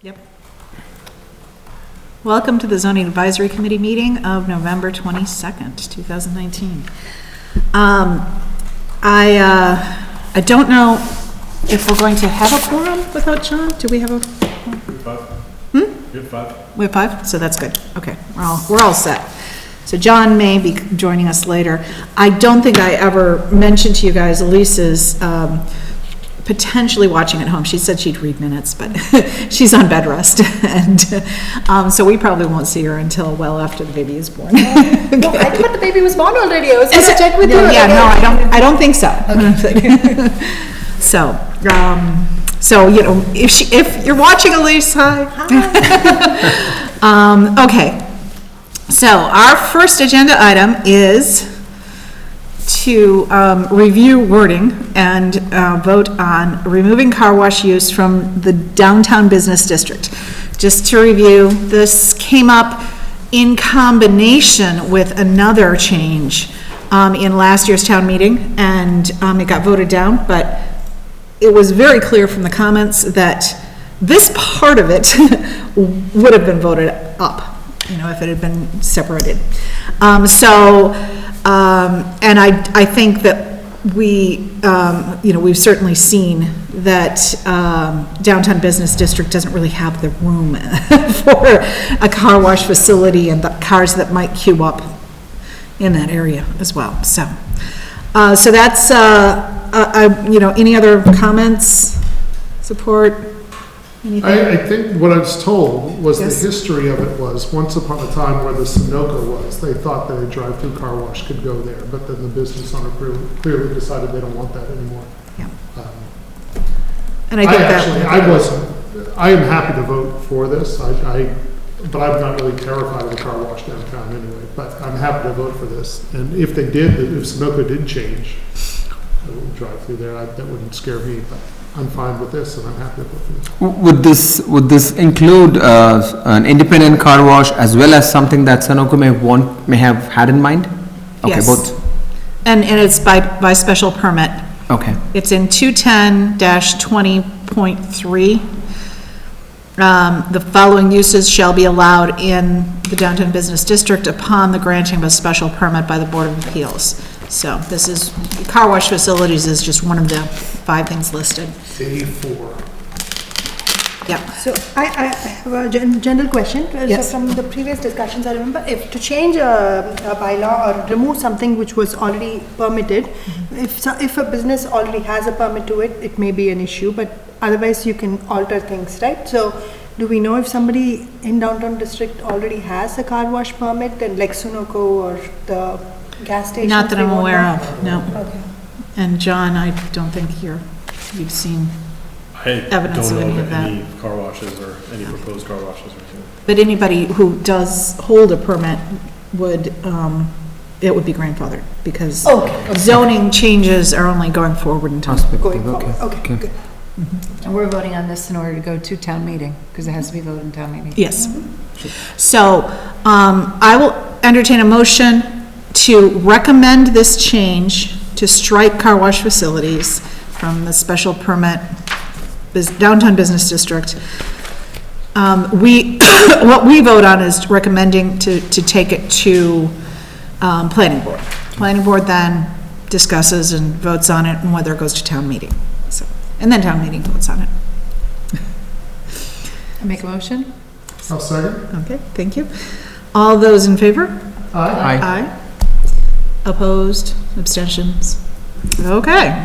Yep. Welcome to the Zoning Advisory Committee meeting of November 22nd, 2019. I don't know if we're going to have a quorum without John. Do we have a? We have 5. We have 5. We have 5? So that's good. Okay, we're all set. So John may be joining us later. I don't think I ever mentioned to you guys Elise's potentially watching at home. She said she'd read minutes, but she's on bed rest. And so we probably won't see her until well after the baby is born. No, I thought the baby was born already. I was going to check with you. Yeah, no, I don't think so. Okay. So you know, if you're watching, Elise, hi. Okay. So our first agenda item is to review wording and vote on removing car wash use from the downtown business district. Just to review, this came up in combination with another change in last year's town meeting, and it got voted down, but it was very clear from the comments that this part of it would have been voted up, you know, if it had been separated. And I think that we, you know, we've certainly seen that downtown business district doesn't really have the room for a car wash facility and the cars that might queue up in that area as well. So that's, you know, any other comments, support? Anything? I think what I was told was Yes. the history of it was once upon a time where the Sunoco was, they thought that a drive-through car wash could go there, but then the business owner clearly decided they don't want that anymore. Yeah. And I think I am happy to vote for this. But I'm not really terrified of the car wash downtown anyway, but I'm happy to vote for this. And if they did, if Sunoco did change, I wouldn't drive through there. That wouldn't scare me, but I'm fine with this, and I'm happy to vote for this. Would this include an independent car wash as well as something that Sunoco may have had in mind? Okay, Yes. both. And it's by special permit. Okay. It's in 210-20.3. The following uses shall be allowed in the downtown business district upon the granting of a special permit by the Board of Appeals. So this is, car wash facilities is just one of the 5 things listed. A4. Yep. So I have a general question. Yes. So from the previous discussions, I remember if to change a bylaw or remove something which was already permitted, if a business already has a permit to it, it may be an issue, but otherwise you can alter things, right? So do we know if somebody in downtown district already has a car wash permit, then like Sunoco or the gas station? Not that I'm aware of, no. Okay. And John, I don't think you've seen evidence of any of that. Any car washes or any proposed car washes or anything. But anybody who does hold a permit would, it would be grandfathered, because zoning changes are only going forward in time. Going forward. Okay, good. And we're voting on this in order to go to town meeting, because it has to be voted in town meeting. Yes. So I will entertain a motion to recommend this change to strike car wash facilities from the special permit downtown business district. What we vote on is recommending to take it to planning board. Planning board then discusses and votes on it and whether it goes to town meeting. So, and then town meeting votes on it. I make a motion? I'll second. Okay, thank you. All those in favor? Aye. Aye. Opposed? Abstentions? Okay.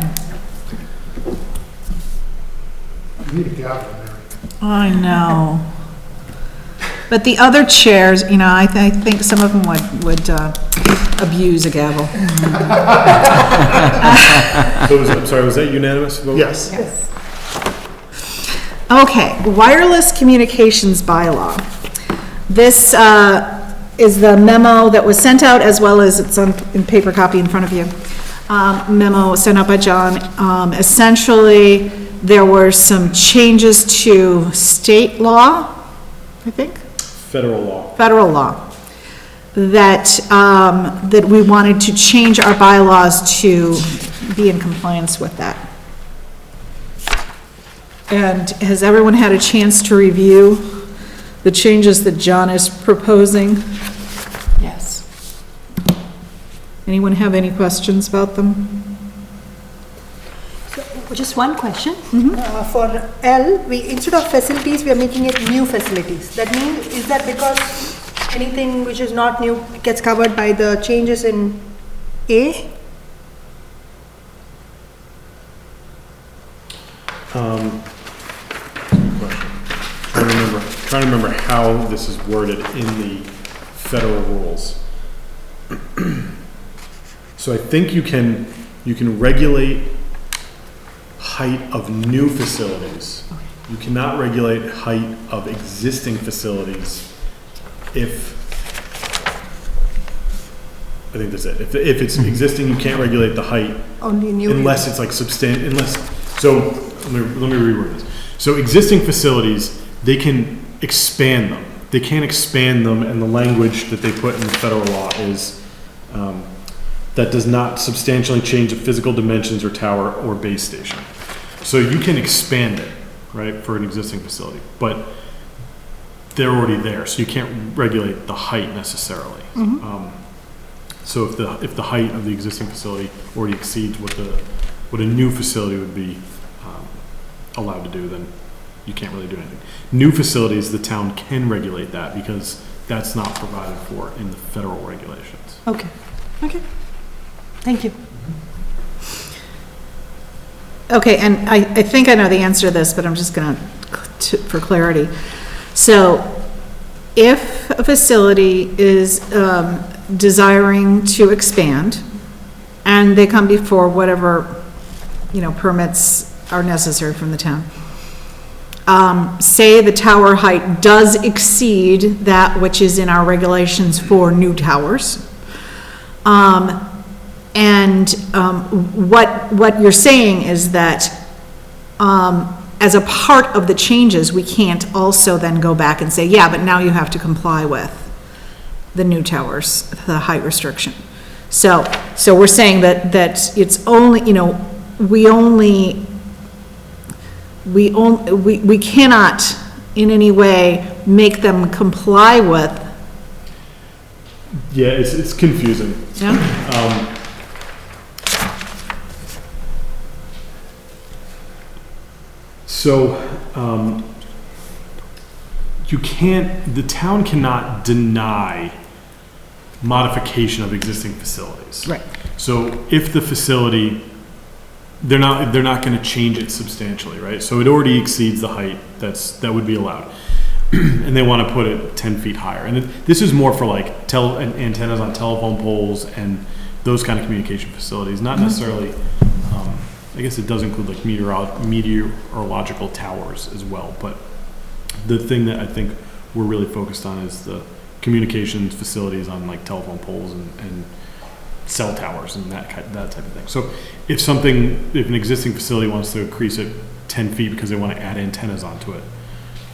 You need a gavel there. I know. But the other chairs, you know, I think some of them would abuse a gavel. I'm sorry, was that unanimous vote? Yes. Yes. Okay, wireless communications bylaw. This is the memo that was sent out, as well as it's in paper copy in front of you. Memo sent out by John. Essentially, there were some changes to state law, I think? Federal law. Federal law, that we wanted to change our bylaws to be in compliance with that. And has everyone had a chance to review the changes that John is proposing? Yes. Anyone have any questions about them? Just one question. For L, instead of facilities, we are making it new facilities. That means, is that because anything which is not new gets covered by the changes in A? Good question. Trying to remember how this is worded in the federal rules. So I think you can regulate height of new facilities. You cannot regulate height of existing facilities if, I think that's it. If it's existing, you can't regulate the height Only new. unless it's like so let me reword this. So existing facilities, they can expand them. They can't expand them, and the language that they put in the federal law is that does not substantially change the physical dimensions or tower or base station. So you can expand it, right, for an existing facility, but they're already there, so you can't regulate the height necessarily. So if the height of the existing facility already exceeds what a new facility would be allowed to do, then you can't really do anything. New facilities, the town can regulate that because that's not provided for in the federal regulations. Okay, okay. Thank you. Okay, and I think I know the answer to this, but I'm just gonna, for clarity. So if a facility is desiring to expand and they come before whatever, permits are necessary from the town, say the tower height does exceed that which is in our regulations for new towers, what you're saying is that as a part of the changes, we can't also then go back and say, yeah, but now you have to comply with the new towers, the height restriction. So we're saying that it's only, we cannot in any way make them comply with. Yeah, it's confusing. Yeah? So, the town cannot deny modification of existing facilities. Right. So if the facility, they're not gonna change it substantially, right? So it already exceeds the height that would be allowed. And they wanna put it 10 feet higher. And this is more for like antennas on telephone poles and those kind of communication facilities, not necessarily, I guess it does include like meteorological towers as well, but the thing that I think we're really focused on is the communications facilities on like telephone poles and cell towers and that type of thing. So if an existing facility wants to increase it 10 feet because they want to add antennas onto it,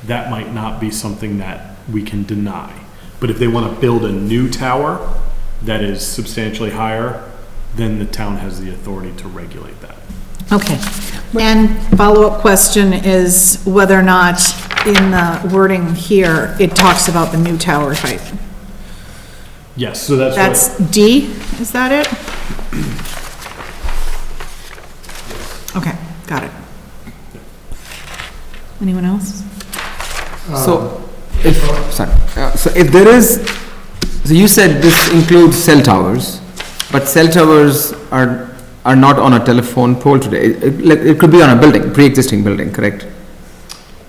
that might not be something that we can deny. But if they want to build a new tower that is substantially higher, then the town has the authority to regulate that. Okay. And follow-up question is whether or not in the wording here, it talks about the new tower height. Yes, so That's D, is that it? Okay, got it. Anyone else? So if there is, so you said this includes cell towers, but cell towers are not on a telephone pole today. It could be on a building, pre-existing building, correct?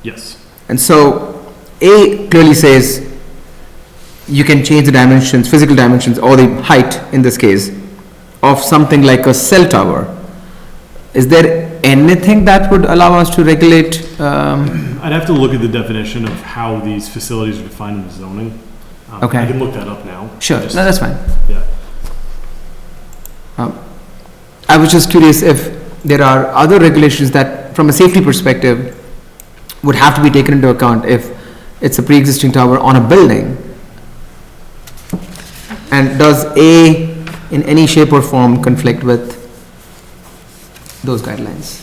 Yes. And so A clearly says you can change the dimensions, physical dimensions, or the height in this case, of something like a cell tower. Is there anything that would allow us to regulate? I'd have to look at the definition of how these facilities are defined in the zoning. Okay. I can look that up now. Sure, no, that's fine. Yeah. I was just curious if there are other regulations that, from a safety perspective, would have to be taken into account if it's a pre-existing tower on a building. And does A in any shape or form conflict with those guidelines?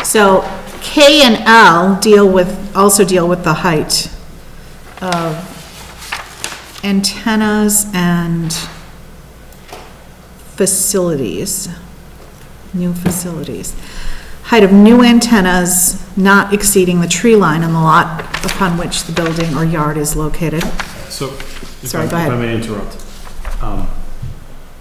So K and L also deal with the height of antennas and facilities, new facilities. Height of new antennas not exceeding the tree line on the lot upon which the building or yard is located. So, Sorry, go ahead. If I may interrupt.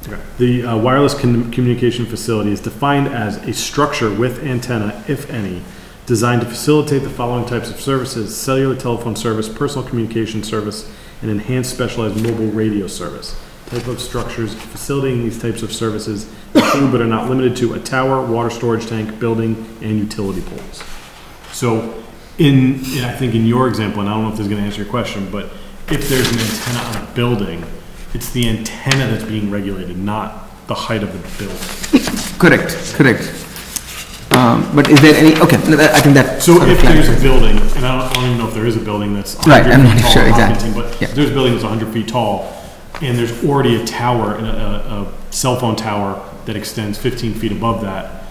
Okay. The wireless communication facility is defined as a structure with antenna, if any, designed to facilitate the following types of services: cellular telephone service, personal communication service, and enhanced specialized mobile radio service. Type of structures facilitating these types of services include but are not limited to a tower, water storage tank, building, and utility poles. So I think in your example, and I don't know if this is going to answer your question, but if there's an antenna on a building, it's the antenna that's being regulated, not the height of the building. Correct. But is there any, okay, I think that. So if there's a building, and I don't even know if there is a building that's 100 Right, I'm feet not tall sure, in exactly. Hopkinton, but Yeah. if there's a building that's 100 feet tall, and there's already a tower, a cell phone tower that extends 15 feet above that,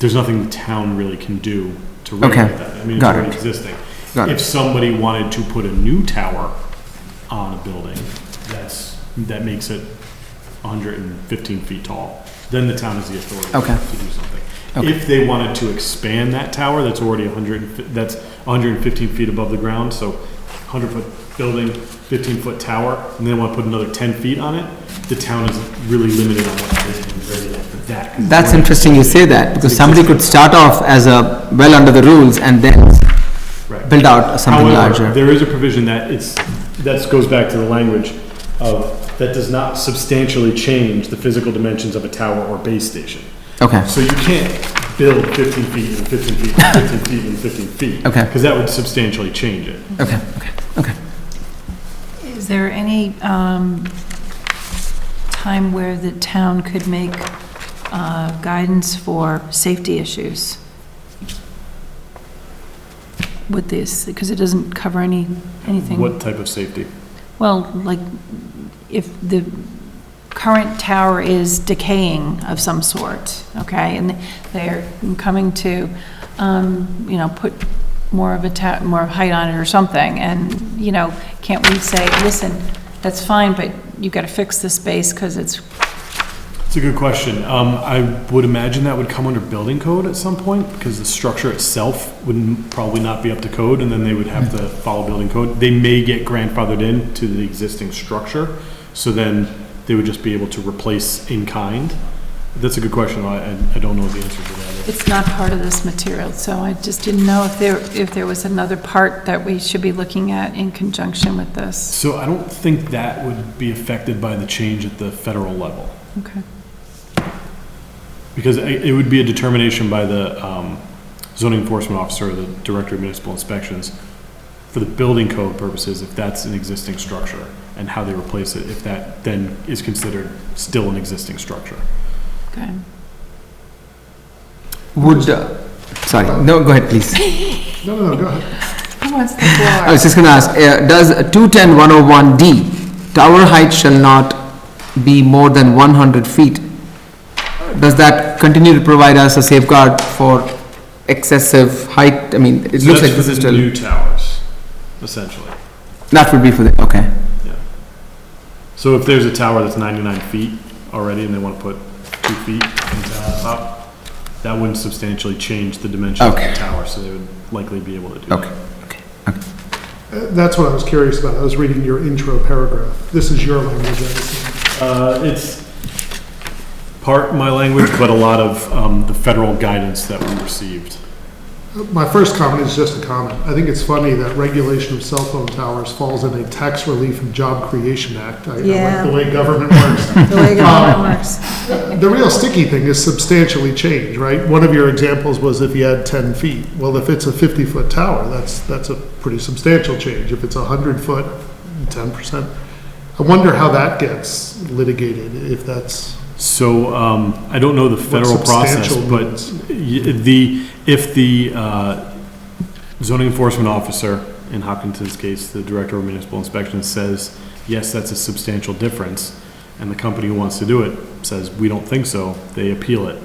there's nothing the town really can do to regulate that. I mean, it's Got already it. existing. Got If it. somebody wanted to put a new tower on a building that makes it 115 feet tall, then the town has the authority Okay. to do something. Okay. If they wanted to expand that tower, that's already 115 feet above the ground, so 100-foot building, 15-foot tower, and they want to put another 10 feet on it, the town is really limited on what they can regulate for that. 'cause That's it's interesting you say that, because somebody could start off as a well under the rules and then Right. build out something However, larger. there is a provision that that goes back to the language of, that does not substantially change the physical dimensions of a tower or base station. Okay, So you can't build 15 feet and 15 feet and 15 feet and 15 feet. Okay. Because that would substantially change it. okay. Is there any time where the town could make guidance for safety issues with this? Because it doesn't cover anything. What type of safety? Well, like, if the current tower is decaying of some sort, okay, and they're coming to, put more of height on it or something, and, can't we say, listen, that's fine, but you gotta fix this base because it's, It's a good question. I would imagine that would come under building code at some point, because the structure itself would probably not be up to code, and then they would have to follow building code. They may get grandfathered in to the existing structure, so then they would just be able to replace in kind. That's a good question. I don't know the answer to that. it's not part of this material, so I just didn't know if there was another part that we should be looking at in conjunction with this. So I don't think that would be affected by the change at the federal level, Okay. because it would be a determination by the zoning enforcement officer, or the director of municipal inspections, for the building code purposes, if that's an existing structure, and how they replace it, if that then is considered still an existing structure. Okay. Would, sorry, no, go ahead, please. No, go ahead. Who wants the I floor? was just gonna ask, does 210-101D, tower height shall not be more than 100 feet? Does that continue to provide us a safeguard for excessive height? I mean, it So looks like that's this is for the still, new towers, essentially. that would be for the, okay, So if there's a tower that's 99 feet already, and they want to put 2 feet antenna on top, that wouldn't substantially change the dimensions of Okay. the tower, so they would likely be able to do that. okay. That's what I was curious about. I was reading your intro paragraph. This is your language, I assume. It's part my language, but a lot of the federal guidance that we received. My first comment is just a comment. I think it's funny that regulation of cell phone towers falls in a Tax Relief and Job Creation Act. I Yeah. like the way government works. The way government works. The real sticky thing is substantially change, right? One of your examples was if you had 10 feet. Well, if it's a 50-foot tower, that's a pretty substantial change. If it's 100-foot, 10%. I wonder how that gets litigated, if that's... So I don't know the federal process, substantial but if the zoning enforcement officer, in Hopkinton's case, the director of municipal inspection, says, yes, that's a substantial difference, and the company who wants to do it says, we don't think so, they appeal it.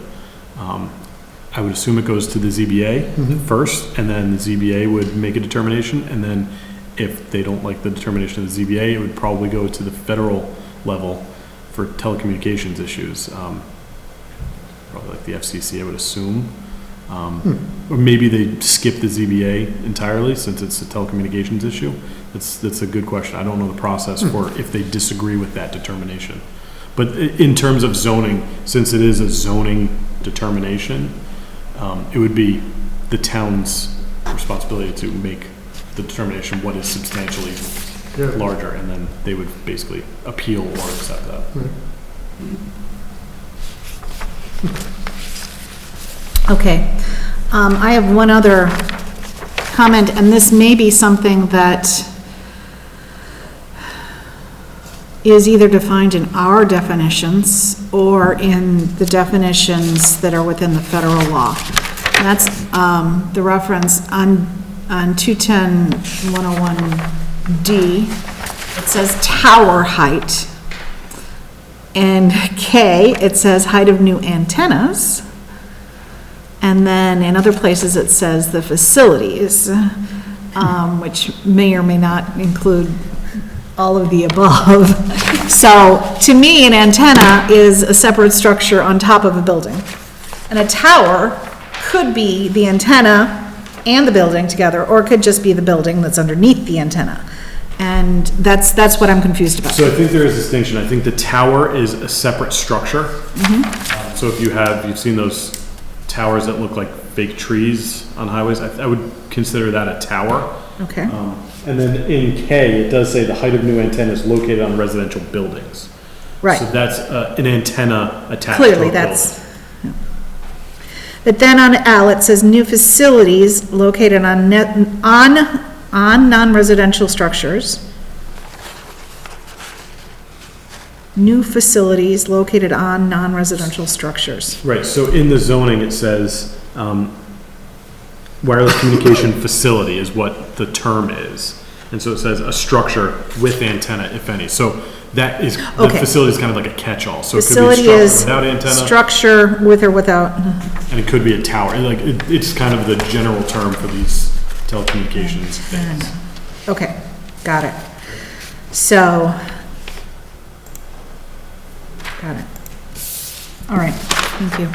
I would assume it goes to the ZBA first, and then the ZBA would make a determination, and then if they don't like the determination of the ZBA, it would probably go to the federal level for telecommunications issues. Probably like the FCC, I would assume. Or maybe they skip the ZBA entirely since it's a telecommunications issue. That's a good question. I don't know the process for if they disagree with that determination. But in terms of zoning, since it is a zoning determination, it would be the town's responsibility to make the determination what is substantially larger, and then they would basically appeal or accept that. Okay. I have one other comment, and this may be something that is either defined in our definitions or in the definitions that are within the federal law. And that's the reference on 210-101D. It says tower height. And K, it says height of new antennas. And then in other places, it says the facilities, which may or may not include all of the above. So to me, an antenna is a separate structure on top of a building. And a tower could be the antenna and the building together, or it could just be the building that's underneath the antenna. And that's what I'm confused about. So I think there is a distinction. I think the tower is a separate structure. So if you've seen those towers that look like fake trees on highways, I would consider that a tower. Okay. And then in K, it does say the height of new antennas located on residential buildings. Right. So that's an antenna attached to a Clearly, building. that's. But then on L, it says new facilities located on non-residential structures. New facilities located on non-residential structures. Right, so in the zoning, it says, wireless communication facility is what the term is. And so it says a structure with antenna, if any. So that is, the Okay. facility is kind of like a catch-all. So it could be a Facility structure is without antenna, structure with or without. and it could be a tower. And like, it's kind of the general term for these telecommunications things. Okay, got it. So, got it. All right, thank you.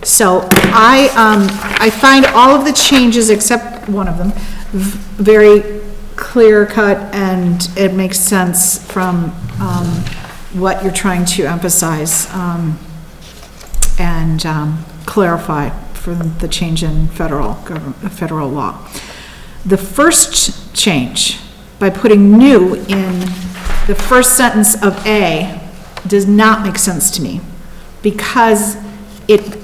So I find all of the changes except one of them very clear cut, and it makes sense from what you're trying to emphasize and clarify for the change in federal law. The first change, by putting new in the first sentence of A, does not make sense to me, because it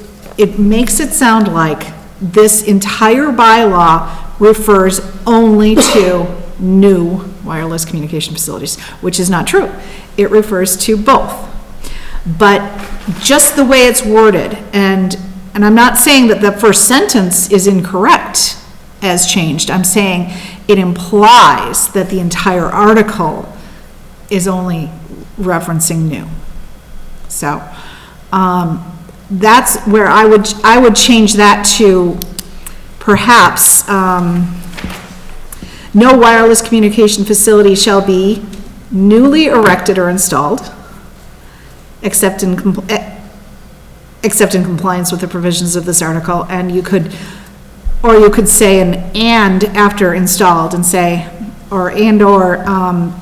makes it sound like this entire bylaw refers only to new wireless communication facilities, which is not true. It refers to both. But just the way it's worded, and I'm not saying that the first sentence is incorrect as changed. I'm saying it implies that the entire article is only referencing new. So, that's where I would change that to perhaps, no wireless communication facility shall be newly erected or installed, except in compliance with the provisions of this article. And you could say an and after installed and say, or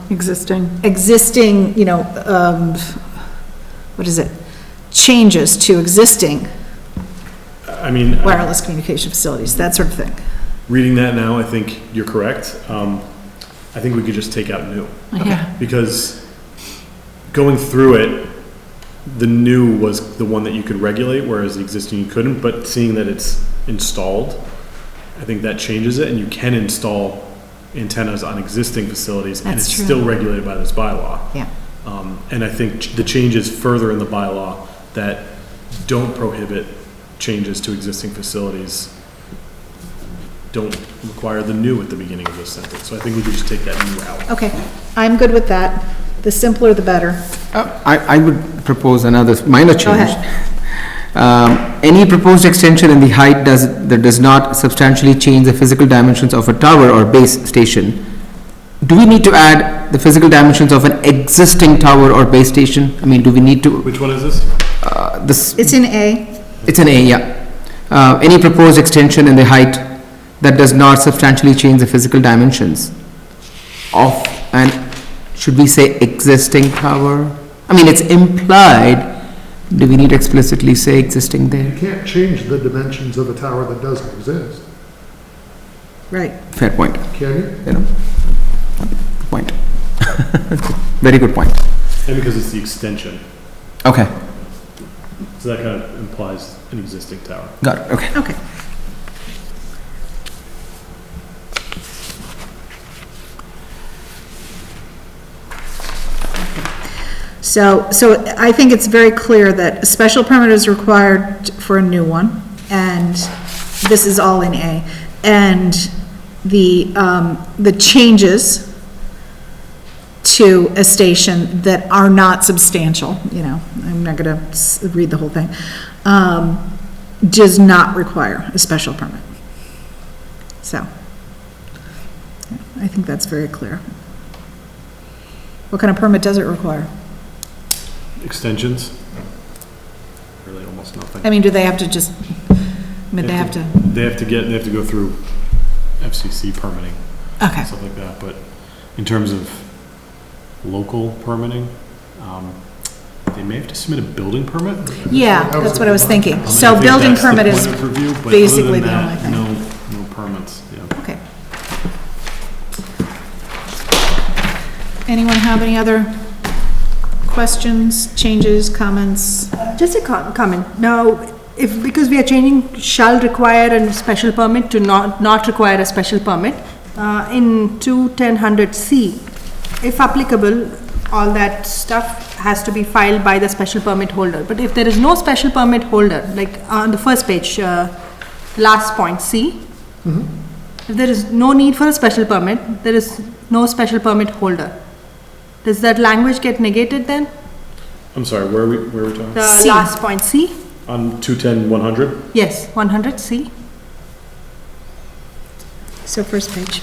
existing, you know, what is it? Changes to existing I mean, wireless communication facilities, that sort of thing. reading that now, I think you're correct. I think we could just take out new. Yeah. Because going through it, the new was the one that you could regulate, whereas the existing you couldn't, but seeing that it's installed, I think that changes it, and you can install antennas on existing facilities, and That's it's true. still regulated by this bylaw. Yeah. And I think the changes further in the bylaw that don't prohibit changes to existing facilities don't require the new at the beginning of this sentence. So I think we could just take that new out. Okay, I'm good with that. The simpler, the better. I would propose another minor change. ahead. Any proposed extension in the height that does not substantially change the physical dimensions of a tower or base station. Do we need to add the physical dimensions of an existing tower or base station? I mean, do we need to, Which one is this? It's in A. it's an A, yeah. Any proposed extension in the height that does not substantially change the physical dimensions of an, should we say existing tower? I mean, it's implied. Do we need to explicitly say existing there? You can't change the dimensions of a tower that doesn't exist, Right. Fair point, can you? you know? Good point. Very good point. And because it's the extension, Okay, so that kind of implies an existing tower. got it, okay. Okay. So I think it's very clear that a special permit is required for a new one, and this is all in A. And the changes to a station that are not substantial, you know, I'm not gonna read the whole thing, does not require a special permit. So, yeah, I think that's very clear. What kind of permit does it require? Extensions? Really almost nothing. I mean, do they have to just, I mean, they have to, They have to go through FCC permitting, okay, stuff like that, but in terms of local permitting, they may have to submit a building permit. yeah, that's what I was thinking. I mean, I So think building that's the permit is point of review, but other basically than the only that, thing. No permits, yeah. Okay. Anyone have any other questions, changes, comments? Just a comment. Now, because we are changing shall require a special permit to not require a special permit, in 21000C, if applicable, all that stuff has to be filed by the special permit holder. But if there is no special permit holder, like on the first page, last point, C, if there is no need for a special permit, there is no special permit holder. Does that language get negated then? I'm sorry, where are we talking? The C. last point, C? On 210-100? Yes, 100C. So first page.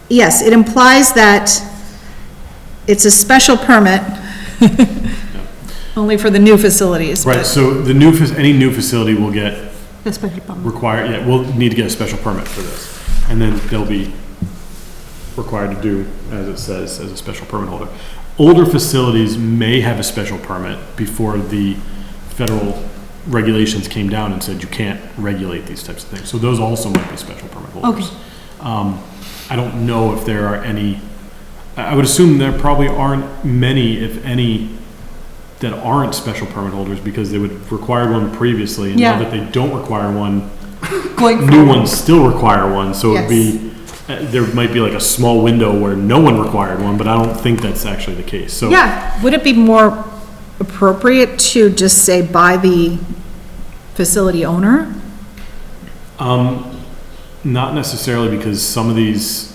Yes, it implies that it's a special permit only for the new facilities. Right, but- so any new facility will get The special permit. we'll need to get a special permit for this. And then they'll be required to do, as it says, as a special permit holder. Older facilities may have a special permit before the federal regulations came down and said you can't regulate these types of things. So those also might be special permit holders. I don't know if there are any, I would assume there probably aren't many, if any, that aren't special permit holders because they would require one previously. And now Yeah. that they don't require one, Going new forward. ones still require one, so it'd Yes. be, there might be like a small window where no one required one, but I don't think that's actually the case, so. Yeah, Would it be more appropriate to just say by the facility owner? Not necessarily, because some of these,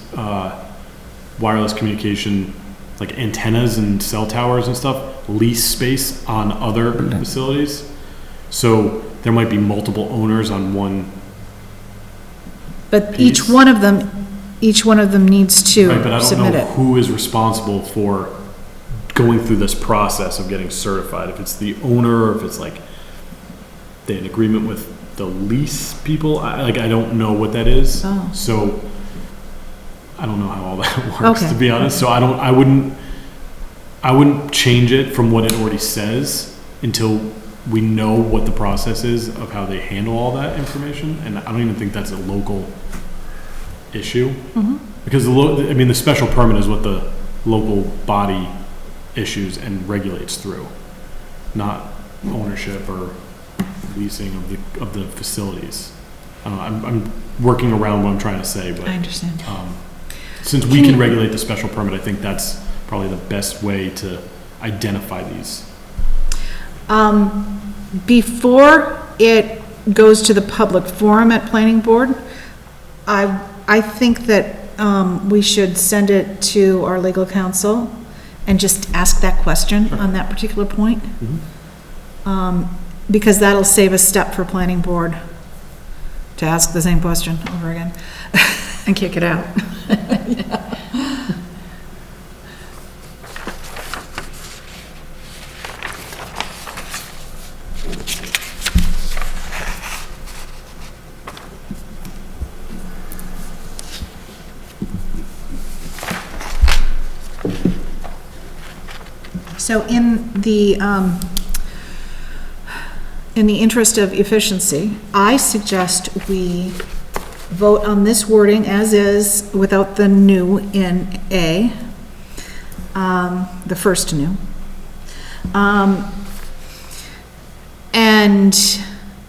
wireless communication, like antennas and cell towers and stuff, lease space on other facilities. So there might be multiple owners on one, But Piece. each one of them needs right, but I to don't submit know it. who is responsible for going through this process of getting certified. If it's the owner, or if it's like they had an agreement with the lease people, I don't know what that is. Oh. So I don't know how all that works, Okay. to be honest. So I wouldn't change it from what it already says until we know what the process is of how they handle all that information. And I don't even think that's a local issue. Because the special permit is what the local body issues and regulates through, not ownership or leasing of the facilities. I don't know, I'm working around what I'm trying to say, but I understand. since we can regulate the special permit, I think that's probably the best way to identify these. Before it goes to the public forum at planning board, I think that we should send it to our legal counsel and just ask that question on that particular point. Because that'll save a step for planning board to ask the same question over again and kick it out. So in the interest of efficiency, I suggest we vote on this wording as is without the new in A, the first new. And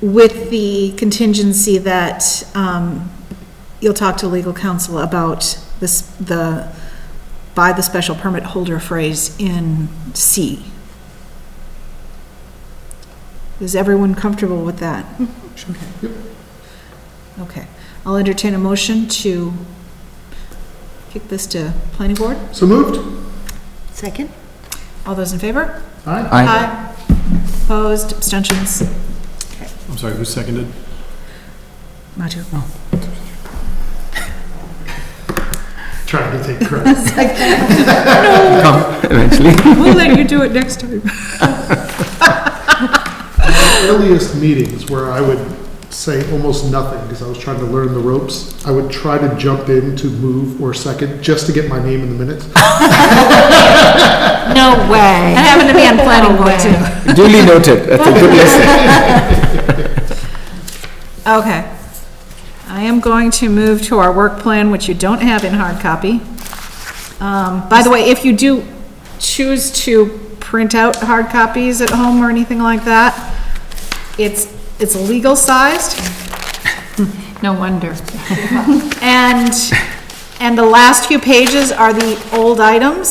with the contingency that you'll talk to legal counsel about this, by the special permit holder phrase in C. Is everyone comfortable with that? Yep. Okay. I'll entertain a motion to kick this to planning board. So moved? Second? All those in favor? Aye. Aye. Opposed, abstentions? I'm sorry, who seconded? Matu. Trying to take credit. Come, eventually. We'll let you do it next time. Earliest meetings where I would say almost nothing because I was trying to learn the ropes, I would try to jump in to move or second just to get my name in the minutes. No way. That happened to be on planning board too. Duly noted. That's a good lesson. Okay. I am going to move to our work plan, which you don't have in hard copy. By the way, if you do choose to print out hard copies at home or anything like that, it's legal sized. No wonder. And the last few pages are the old items,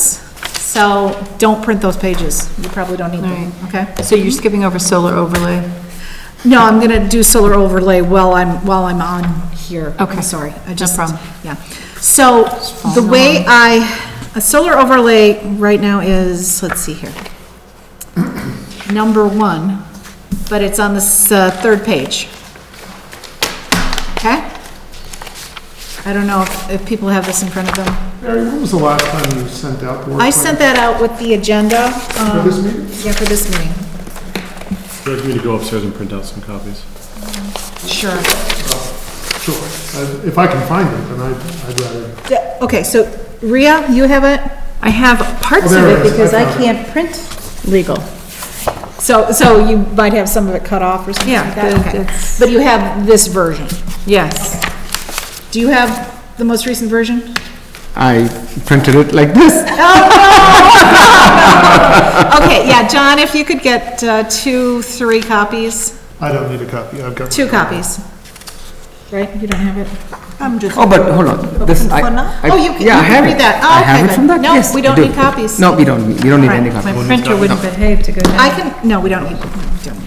so don't print those pages. You probably don't need them, okay? So you're skipping over solar overlay? No, I'm gonna do solar overlay while I'm on here. Okay. I'm sorry. I just, problem. Yeah. So the way a solar overlay right now is, let's see here. Number 1, but it's on this third page. Okay? I don't know if people have this in front of them. Mary, when was the last time you sent out the work I plan? sent that out with the agenda. For this meeting? Yeah, for this meeting. Would you like me to go upstairs and print out some copies? Sure. Sure. If I can find it, then I'd rather. Yeah, okay, so Rhea, you have it? I have parts Oh, of there it it is. because I I found it. can't print legal. So you might have some of it cut off or something Yeah, like that? but Okay. it's- But you have this version. Yes. Do you have the most recent version? I printed it like this. Okay, yeah, John, if you could get 2, 3 copies, I don't need a copy. I've got. 2 copies. Right, you don't have it? I'm just. Oh, but hold on. This, For now? Oh, you can- yeah, you I can have read it. that. Oh, I okay, have it good. from that. No, Yes, we I don't do. need copies. No, we don't need any Right. copies. My printer wouldn't behave to go down. I can, no, we don't need, we don't.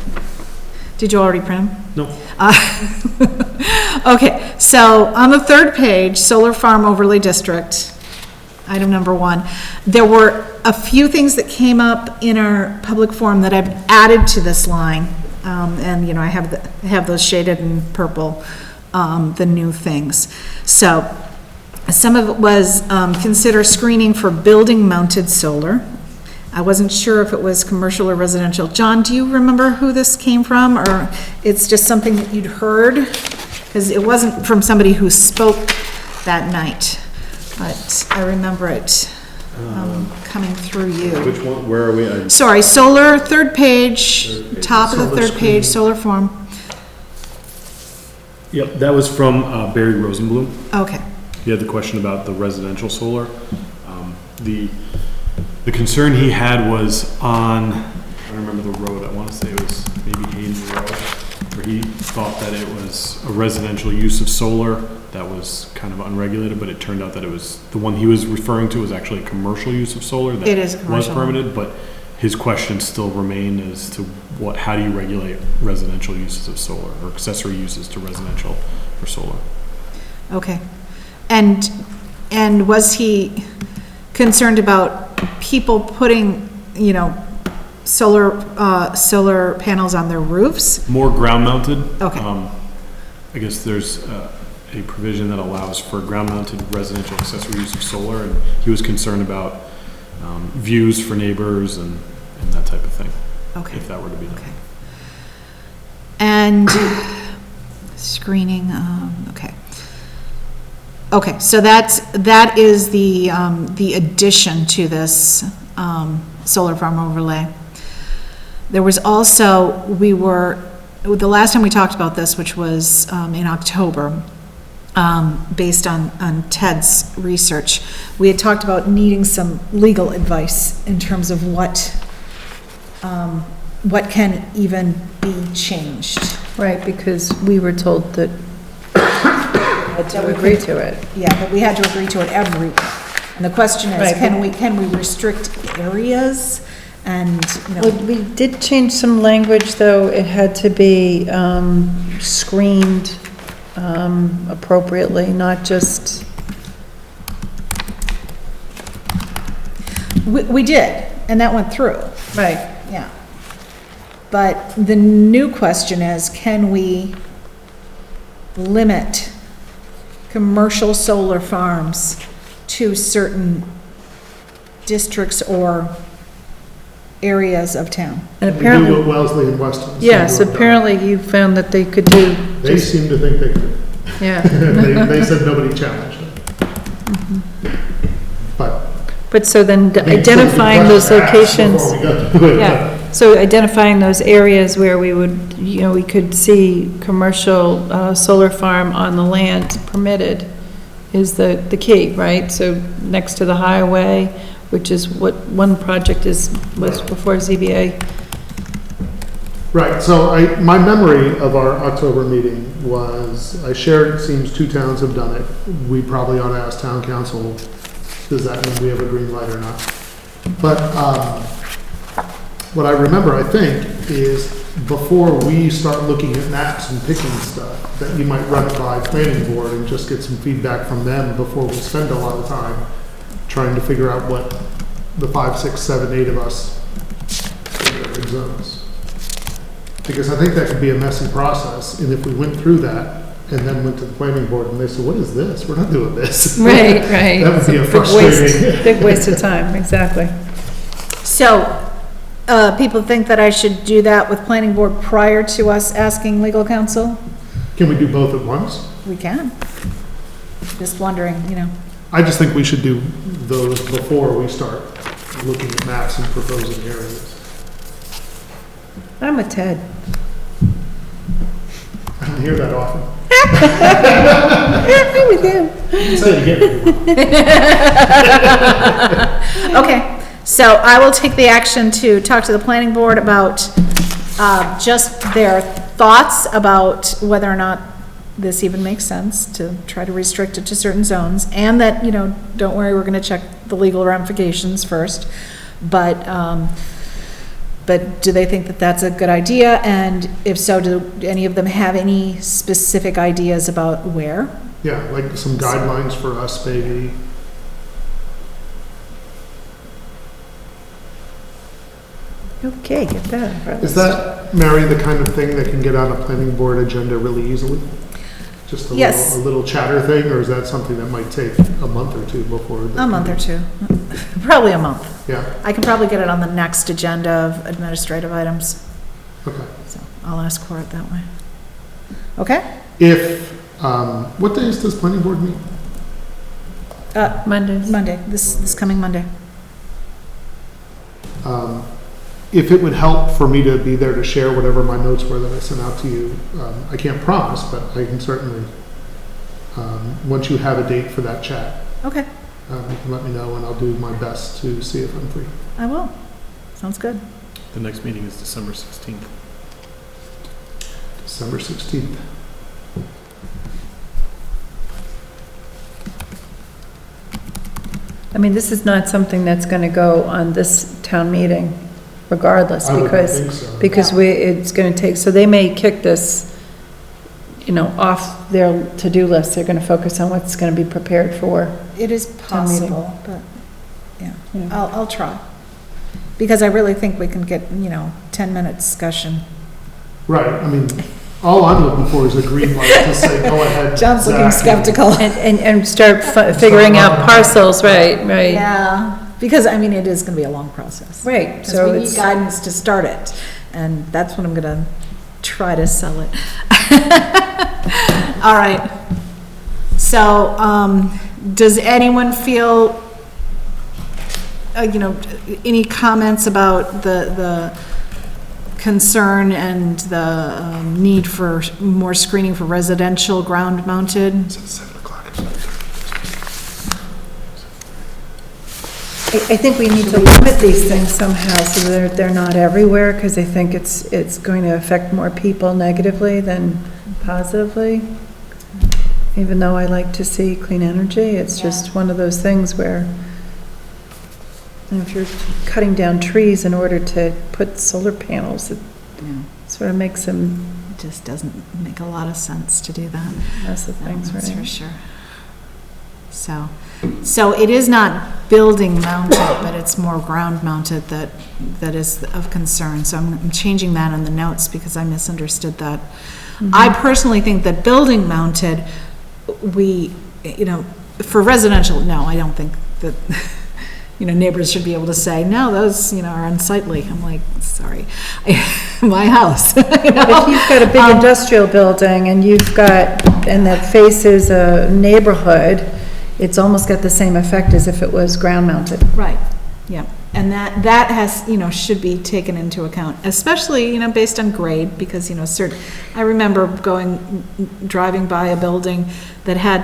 Did you already print them? No. Okay, so on the third page, Solar Farm Overlay District, item number 1, there were a few things that came up in our public forum that I've added to this line. And, you know, I have those shaded in purple, the new things. So, some of it was, consider screening for building-mounted solar. I wasn't sure if it was commercial or residential. John, do you remember who this came from, or it's just something that you'd heard? Because it wasn't from somebody who spoke that night, but I remember it coming through you. Which one, where are we? Sorry, solar, third page, top of the third page, solar farm. Yep, that was from Barry Rosenblum. Okay, He had the question about the residential solar. The concern he had was on, I don't remember the road, I want to say it was maybe Haynes Road, where he thought that it was a residential use of solar that was kind of unregulated, but it turned out that it was, the one he was referring to was actually a commercial use of solar that It is was commercial. permitted, but his questions still remain as to how do you regulate residential uses of solar or accessory uses to residential for solar? okay. And was he concerned about people putting, solar panels on their roofs? More ground mounted. Okay. I guess there's a provision that allows for ground mounted residential accessory use of solar, and he was concerned about views for neighbors and that type of thing. Okay. If that were to be done. Okay. And screening, okay. Okay, so that is the addition to this, solar farm overlay. There was also, the last time we talked about this, which was, in October, based on Ted's research, we had talked about needing some legal advice in terms of what can even be changed. Right, because we were told that had to agree to it. Yeah, but we had to agree to it every, and the question is, Right, can we restrict areas? And, Well, we did change some language, though. It had to be screened appropriately, not just, we did, and that went through, right. yeah. But the new question is, can we limit commercial solar farms to certain districts or areas of town? And We do apparently, what Wellesley and Weston. seem to yes, have done. apparently you found that they could do, They seem to think they could. yeah. They said nobody challenged it. But. But so then I think identifying those something to ask locations. before we got to it, Yeah, so identifying those areas where we would, we could see commercial solar farm on the land permitted is the key, right? So next to the highway, which is what one project was before ZBA. Right, so my memory of our October meeting was, I shared, it seems 2 towns have done it. We probably ought to ask town council, does that mean we have a green light or not? But what I remember, I think, is before we start looking at maps and picking stuff, that you might run it by planning board and just get some feedback from them before we spend a lot of time trying to figure out what the 5, 6, 7, 8 of us think are in zones. Because I think that could be a messy process, and if we went through that and then went to the planning board and they said, what is this? We're not doing this. Right. That would be a Big waste- frustrating. Big waste of time, exactly. So, people think that I should do that with planning board prior to us asking legal counsel? Can we do both at once? We can. Just wondering, I just think we should do those before we start looking at maps and proposing areas. I'm a Ted. I don't hear that often. I'm with him. Say it again. Okay, so I will take the action to talk to the planning board about just their thoughts about whether or not this even makes sense to try to restrict it to certain zones, and that, don't worry, we're gonna check the legal ramifications first. But do they think that that's a good idea? And if so, do any of them have any specific ideas about where? Yeah, like some guidelines for us, maybe. Okay, get that. Is that, Mary, the kind of thing that can get on a planning board agenda really easily? Just a Yes. little chatter thing, or is that something that might take a month or 2 before? A month or 2, probably a month. Yeah, I can probably get it on the next agenda of administrative items, okay. so I'll ask for it that way. Okay? If, what days does planning board meet? Mondays. Monday, this coming Monday. If it would help for me to be there to share whatever my notes were that I sent out to you, I can't promise, but I can certainly, once you have a date for that chat, Okay, you can let me know and I'll do my best to see if I'm free. I will. Sounds good. The next meeting is December 16th. December 16th. I mean, this is not something that's gonna go on this town meeting regardless, I wouldn't because, think so. because it's gonna take, so they may kick this, off their to-do list. They're gonna focus on what's gonna be prepared for. It is Town meeting. possible, but Yeah, I'll try. Because I really think we can get, 10-minute discussion. Right, I mean, all I'm looking for is a green light to say, go ahead. John's looking Zach, skeptical. And start figuring out parcels, right. Yeah, because, it is gonna be a long process. Right, Because so we need it's, guidance to start it, and that's what I'm gonna try to sell it. All right. So, does anyone feel, any comments about the concern and the need for more screening for residential ground mounted? I think we need to limit these things somehow so that they're not everywhere, because I think it's going to affect more people negatively than positively. Even though I like to see clean energy, it's just one of those things where, if you're cutting down trees in order to put solar panels, it sort of makes them It just doesn't make a lot of sense to do that. mess of things, That's for right? sure. So it is not building mounted, but it's more ground mounted that is of concern. So I'm changing that in the notes because I misunderstood that. I personally think that building mounted, for residential, no, I don't think that, neighbors should be able to say, no, those, are unsightly. I'm like, sorry, my house. If you've got a big industrial building and and that faces a neighborhood, it's almost got the same effect as if it was ground mounted. Right, yeah, and that has, should be taken into account, especially, based on grade, because, I remember driving by a building that had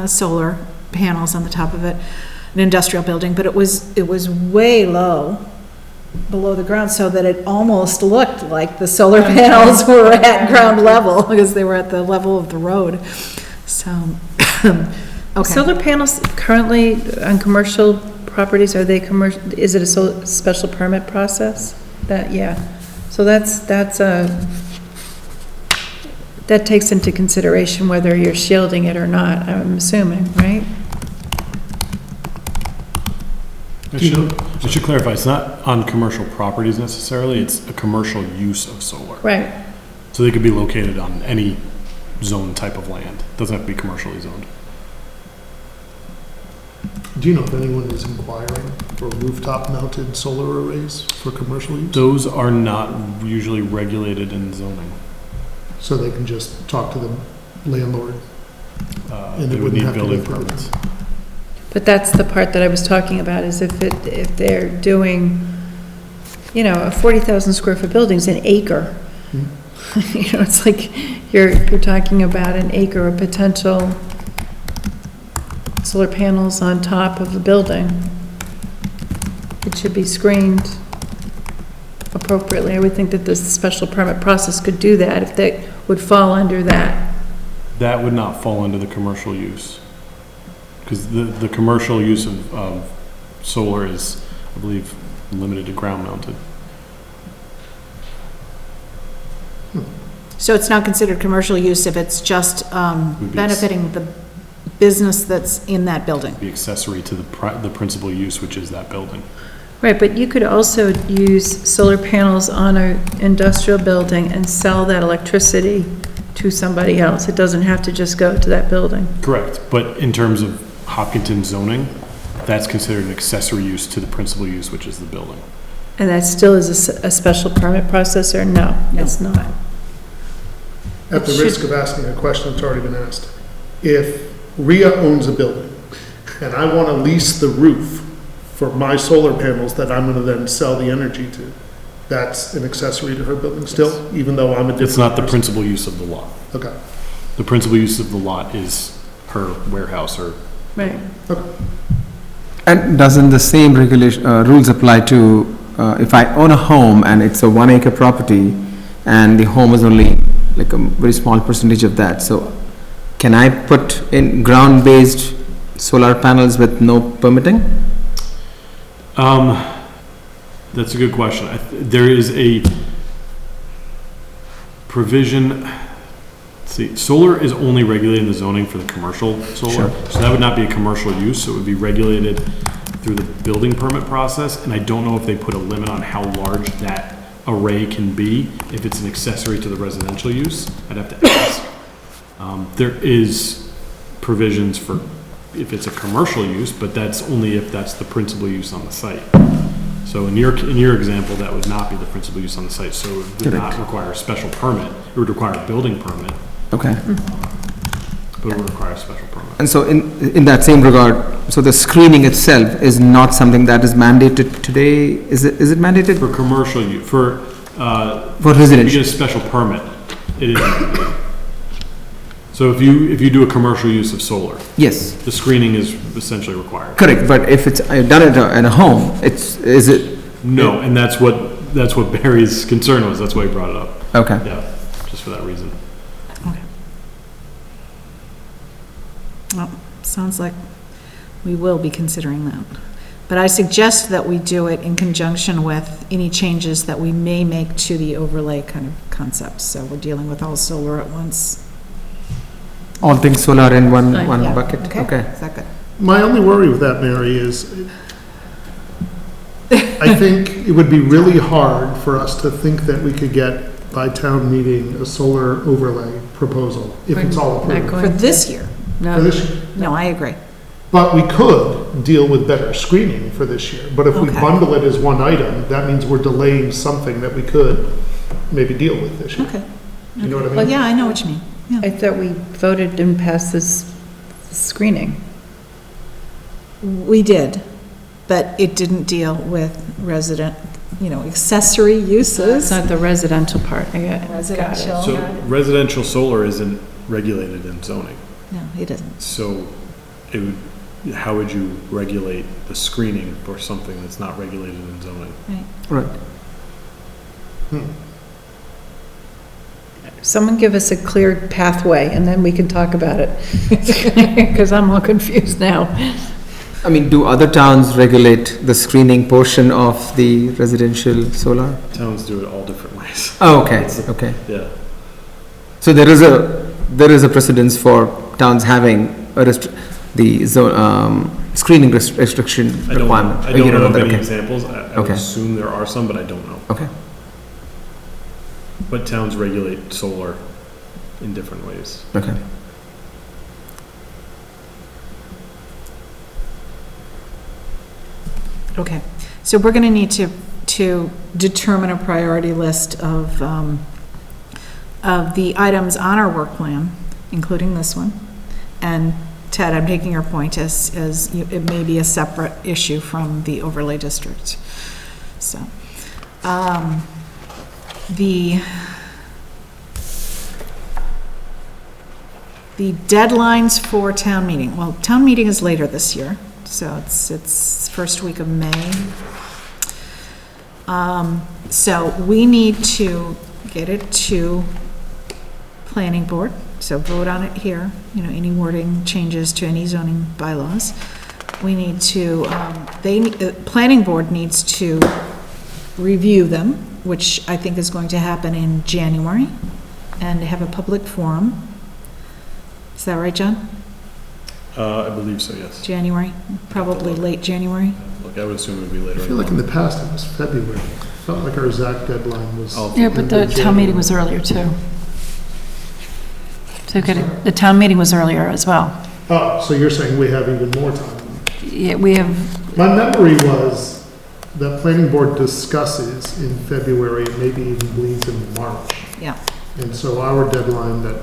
solar panels on the top of it, an industrial building, but it was way low below the ground, so that it almost looked like the solar panels were at ground level, because they were at the level of the road, so, okay. Solar panels currently on commercial properties, are they commercial, is it a special permit process? So that takes into consideration whether you're shielding it or not, I'm assuming, right? I should clarify, it's not on commercial properties necessarily, it's a commercial use of solar. Right. So they could be located on any zone type of land, doesn't have to be commercially zoned. Do you know if anyone is inquiring for rooftop mounted solar arrays for commercial use? Those are not usually regulated in zoning. So they can just talk to the landlord? And They it would wouldn't need have to building go through. permits. But that's the part that I was talking about, is if they're doing, a 40,000 square foot building's an acre. It's like you're talking about an acre of potential solar panels on top of the building. It should be screened appropriately. I would think that the special permit process could do that, if that would fall under that. That would not fall under the commercial use. Because the commercial use of solar is, I believe, limited to ground mounted. So it's not considered commercial use if it's just benefiting the business that's in that building? Be accessory to the principal use, which is that building. Right, but you could also use solar panels on an industrial building and sell that electricity to somebody else. It doesn't have to just go to that building. Correct, but in terms of Hopkinton zoning, that's considered an accessory use to the principal use, which is the building. And that still is a special permit process, or no, it's not? At the risk of asking a question that's already been asked, if Rhea owns a building and I want to lease the roof for my solar panels that I'm going to then sell the energy to, that's an accessory to her building still, even though I'm a different It's not the person? principal use of the lot. Okay, The principal use of the lot is her warehouse or. Right. okay. And doesn't the same regulation, rules apply to, if I own a home and it's a 1 acre property and the home is only like a very small percentage of that, so can I put in ground-based solar panels with no permitting? That's a good question. There is a provision, let's see, solar is only regulated in the zoning for the commercial solar. Sure. So that would not be a commercial use, so it would be regulated through the building permit process, and I don't know if they put a limit on how large that array can be, if it's an accessory to the residential use. I'd have to ask. There is provisions for if it's a commercial use, but that's only if that's the principal use on the site. So in your example, that would not be the principal use on the site, so it would not require a special permit. It would require a building permit, Okay. but it would require a special permit. And so in that same regard, so the screening itself is not something that is mandated today? Is it mandated? For commercial use, for you residential? get a special permit, it is. So if you do a commercial use of solar, Yes, the screening is essentially required. correct, but if it's done in a home, is it? No, and that's what Barry's concern was, that's why he brought it up. Okay. Yeah, just for that reason. Okay. Well, sounds like we will be considering that. But I suggest that we do it in conjunction with any changes that we may make to the overlay kind of concept. So we're dealing with all solar at once. All things solar in one Yeah. bucket? Okay. Is that good? My only worry with that, Mary, is I think it would be really hard for us to think that we could get by town meeting a solar overlay proposal if it's all approved. For this year? For this year. No, I agree. But we could deal with better screening for this year. But if we Okay. bundle it as one item, that means we're delaying something that we could maybe deal with this year. Okay. You know what I mean? Well, yeah, I know what you mean. Yeah. I thought we voted and passed this screening. We did, but it didn't deal with accessory It's uses. not the residential part. I got it. Residential. So residential solar isn't regulated in zoning. No, it isn't. So how would you regulate the screening for something that's not regulated in zoning? Right. Someone give us a clear pathway, and then we can talk about it. Because I'm all confused now. I mean, do other towns regulate the screening portion of the residential solar? Towns do it all different ways. Oh, okay, okay. Yeah. So there is a precedence for towns having screening restriction requirement? I Oh, you don't know of that, any okay. examples. I would Okay. assume there are some, but I don't know. Okay. But towns regulate solar in different ways. Okay. Okay, so we're gonna need to determine a priority list of the items on our work plan, including this one. And Ted, I'm taking your point as it may be a separate issue from the overlay district. So, the deadlines for town meeting. Well, town meeting is later this year, so it's first week of May. So we need to get it to planning board, so vote on it here, any wording changes to any zoning bylaws. We need to, planning board needs to review them, which I think is going to happen in January, and have a public forum. Is that right, John? I believe so, yes. January, probably late January? Look, I would assume it would be later. I feel like in the past it was February. Felt like our exact deadline was. Oh. Yeah, but the town meeting was earlier too. So the town meeting was earlier as well. Oh, so you're saying we have even more time? Yeah, we have, My memory was that planning board discusses in February, and maybe even bleeds into March. Yeah. And so our deadline that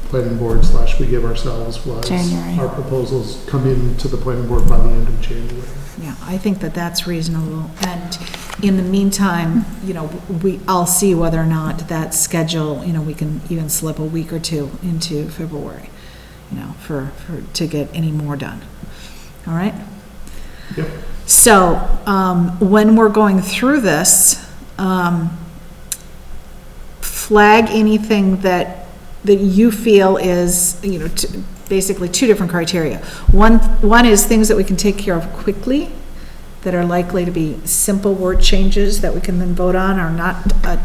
planning board / we give ourselves was January. our proposals come in to the planning board by the end of January. Yeah, I think that that's reasonable. And in the meantime, I'll see whether or not that schedule, we can even slip a week or two into February, to get any more done. All right? Yep. So, when we're going through this, flag anything that you feel is, basically two different criteria. One is things that we can take care of quickly, that are likely to be simple word changes that we can then vote on, or not a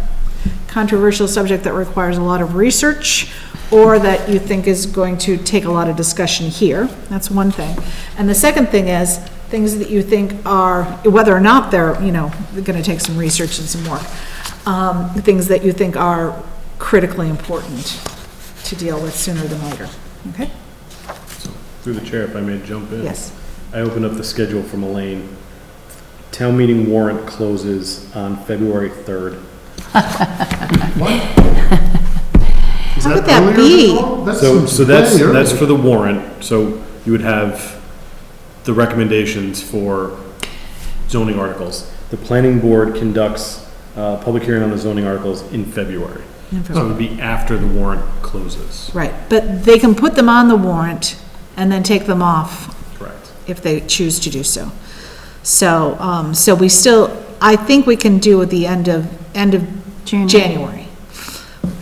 controversial subject that requires a lot of research, or that you think is going to take a lot of discussion here. That's one thing. And the second thing is things that you think are, whether or not they're, you know, gonna take some research and some work, things that you think are critically important to deal with sooner than later, okay? Through the chair, if I may jump in. Yes. I opened up the schedule from Elaine. Town meeting warrant closes on February 3rd. Is How that could that earlier be? than all? That So, seems so that's, way early. that's for the warrant, so you would have the recommendations for zoning articles. The planning board conducts a public hearing on the zoning articles in February. So it would be after the warrant closes. Right, but they can put them on the warrant and then take them off Correct. if they choose to do so. So, so we still, I think we can do at the end of January.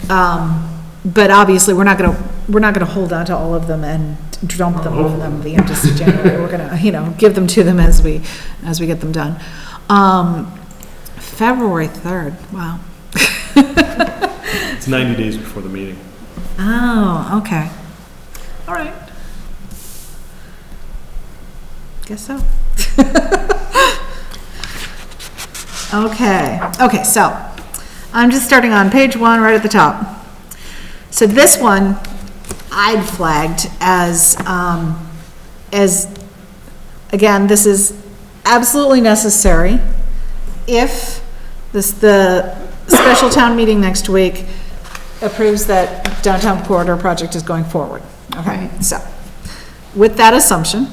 But obviously, we're not gonna hold on to all of them and dump them on them at the end of January. We're gonna, you know, give them to them as we get them done. February 3rd, wow. It's 90 days before the meeting. Oh, okay. All right. Guess so. Okay, so I'm just starting on page 1, right at the top. So this one I'd flagged as, again, this is absolutely necessary if the special town meeting next week approves that downtown corridor project is going forward. Okay, so with that assumption,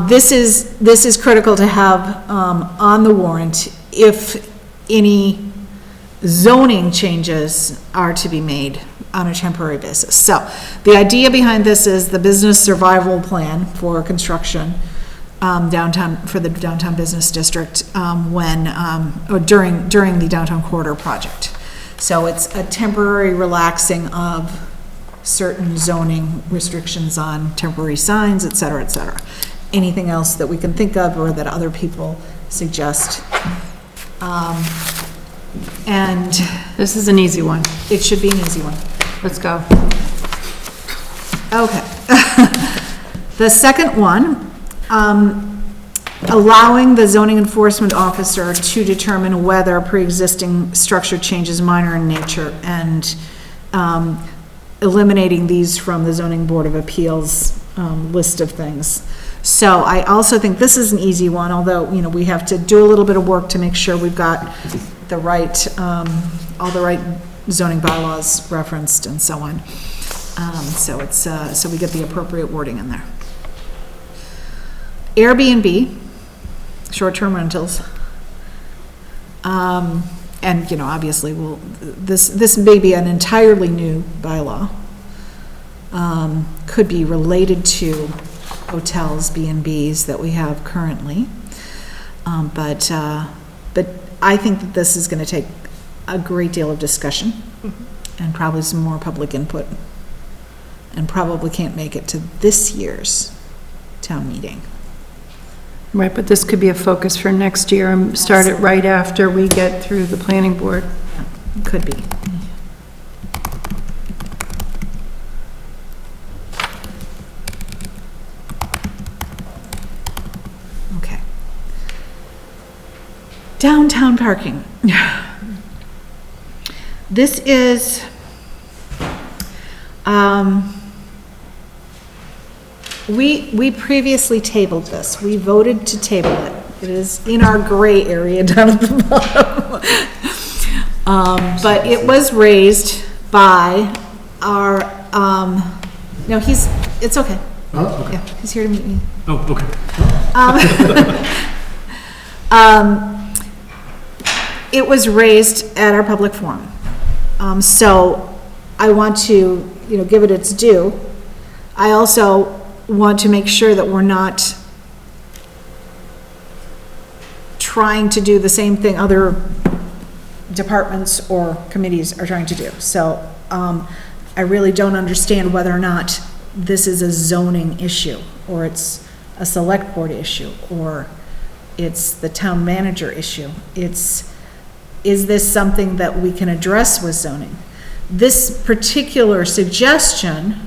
this is critical to have on the warrant if any zoning changes are to be made on a temporary basis. So the idea behind this is the business survival plan for construction downtown, for the downtown business district or during the downtown corridor project. So it's a temporary relaxing of certain zoning restrictions on temporary signs, et cetera, et cetera. Anything else that we can think of or that other people suggest. And This is an easy one. it should be an easy one. Let's go. Okay. The second one, allowing the zoning enforcement officer to determine whether pre-existing structure change is minor in nature and eliminating these from the zoning board of appeals list of things. So I also think this is an easy one, although, you know, we have to do a little bit of work to make sure we've got the right, all the right zoning bylaws referenced and so on. So it's, so we get the appropriate wording in there. Airbnb, short-term rentals. And, you know, obviously, this may be an entirely new bylaw. Could be related to hotels, B&Bs that we have currently. But I think that this is gonna take a great deal of discussion and probably some more public input. And probably can't make it to this year's town meeting. Right, but this could be a focus for next year and start it right after we get through the planning board. Could be. Okay. Downtown parking. This is, we previously tabled this. We voted to table it. It is in our gray area down at the bottom. But it was raised by our, no, it's okay. Oh, okay. Yeah, he's here to meet me. Oh, okay. It was raised at our public forum. So I want to, you know, give it its due. I also want to make sure that we're not trying to do the same thing other departments or committees are trying to do. So, I really don't understand whether or not this is a zoning issue, or it's a select board issue, or it's the town manager issue. Is this something that we can address with zoning? This particular suggestion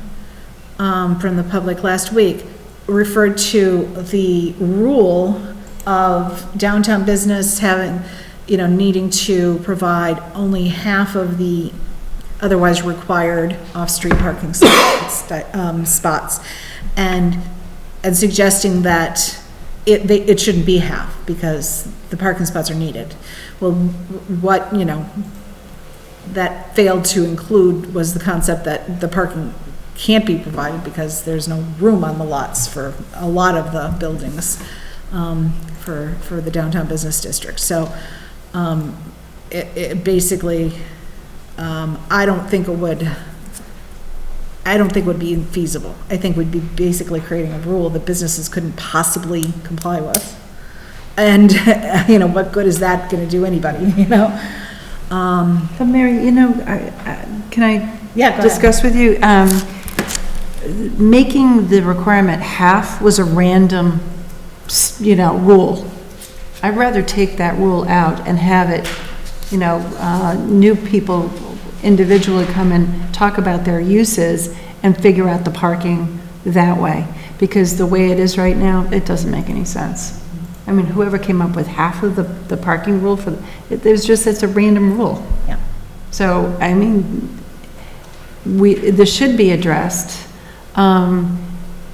from the public last week referred to the rule of downtown business having, needing to provide only half of the otherwise required off-street parking spots, and suggesting that it shouldn't be half because the parking spots are needed. Well, what, that failed to include was the concept that the parking can't be provided because there's no room on the lots for a lot of the buildings for the downtown business district. So it basically, I don't think it would be feasible. I think we'd be basically creating a rule that businesses couldn't possibly comply with. And, what good is that gonna do anybody, But Mary, can I Yeah, go discuss with you? Making the requirement half was a random, rule. I'd rather take that rule out and have it, new people individually come and talk about their uses and figure out the parking that way. Because the way it is right now, it doesn't make any sense. I mean, whoever came up with half of the parking rule it's a random rule. Yeah. So, I mean, this should be addressed, and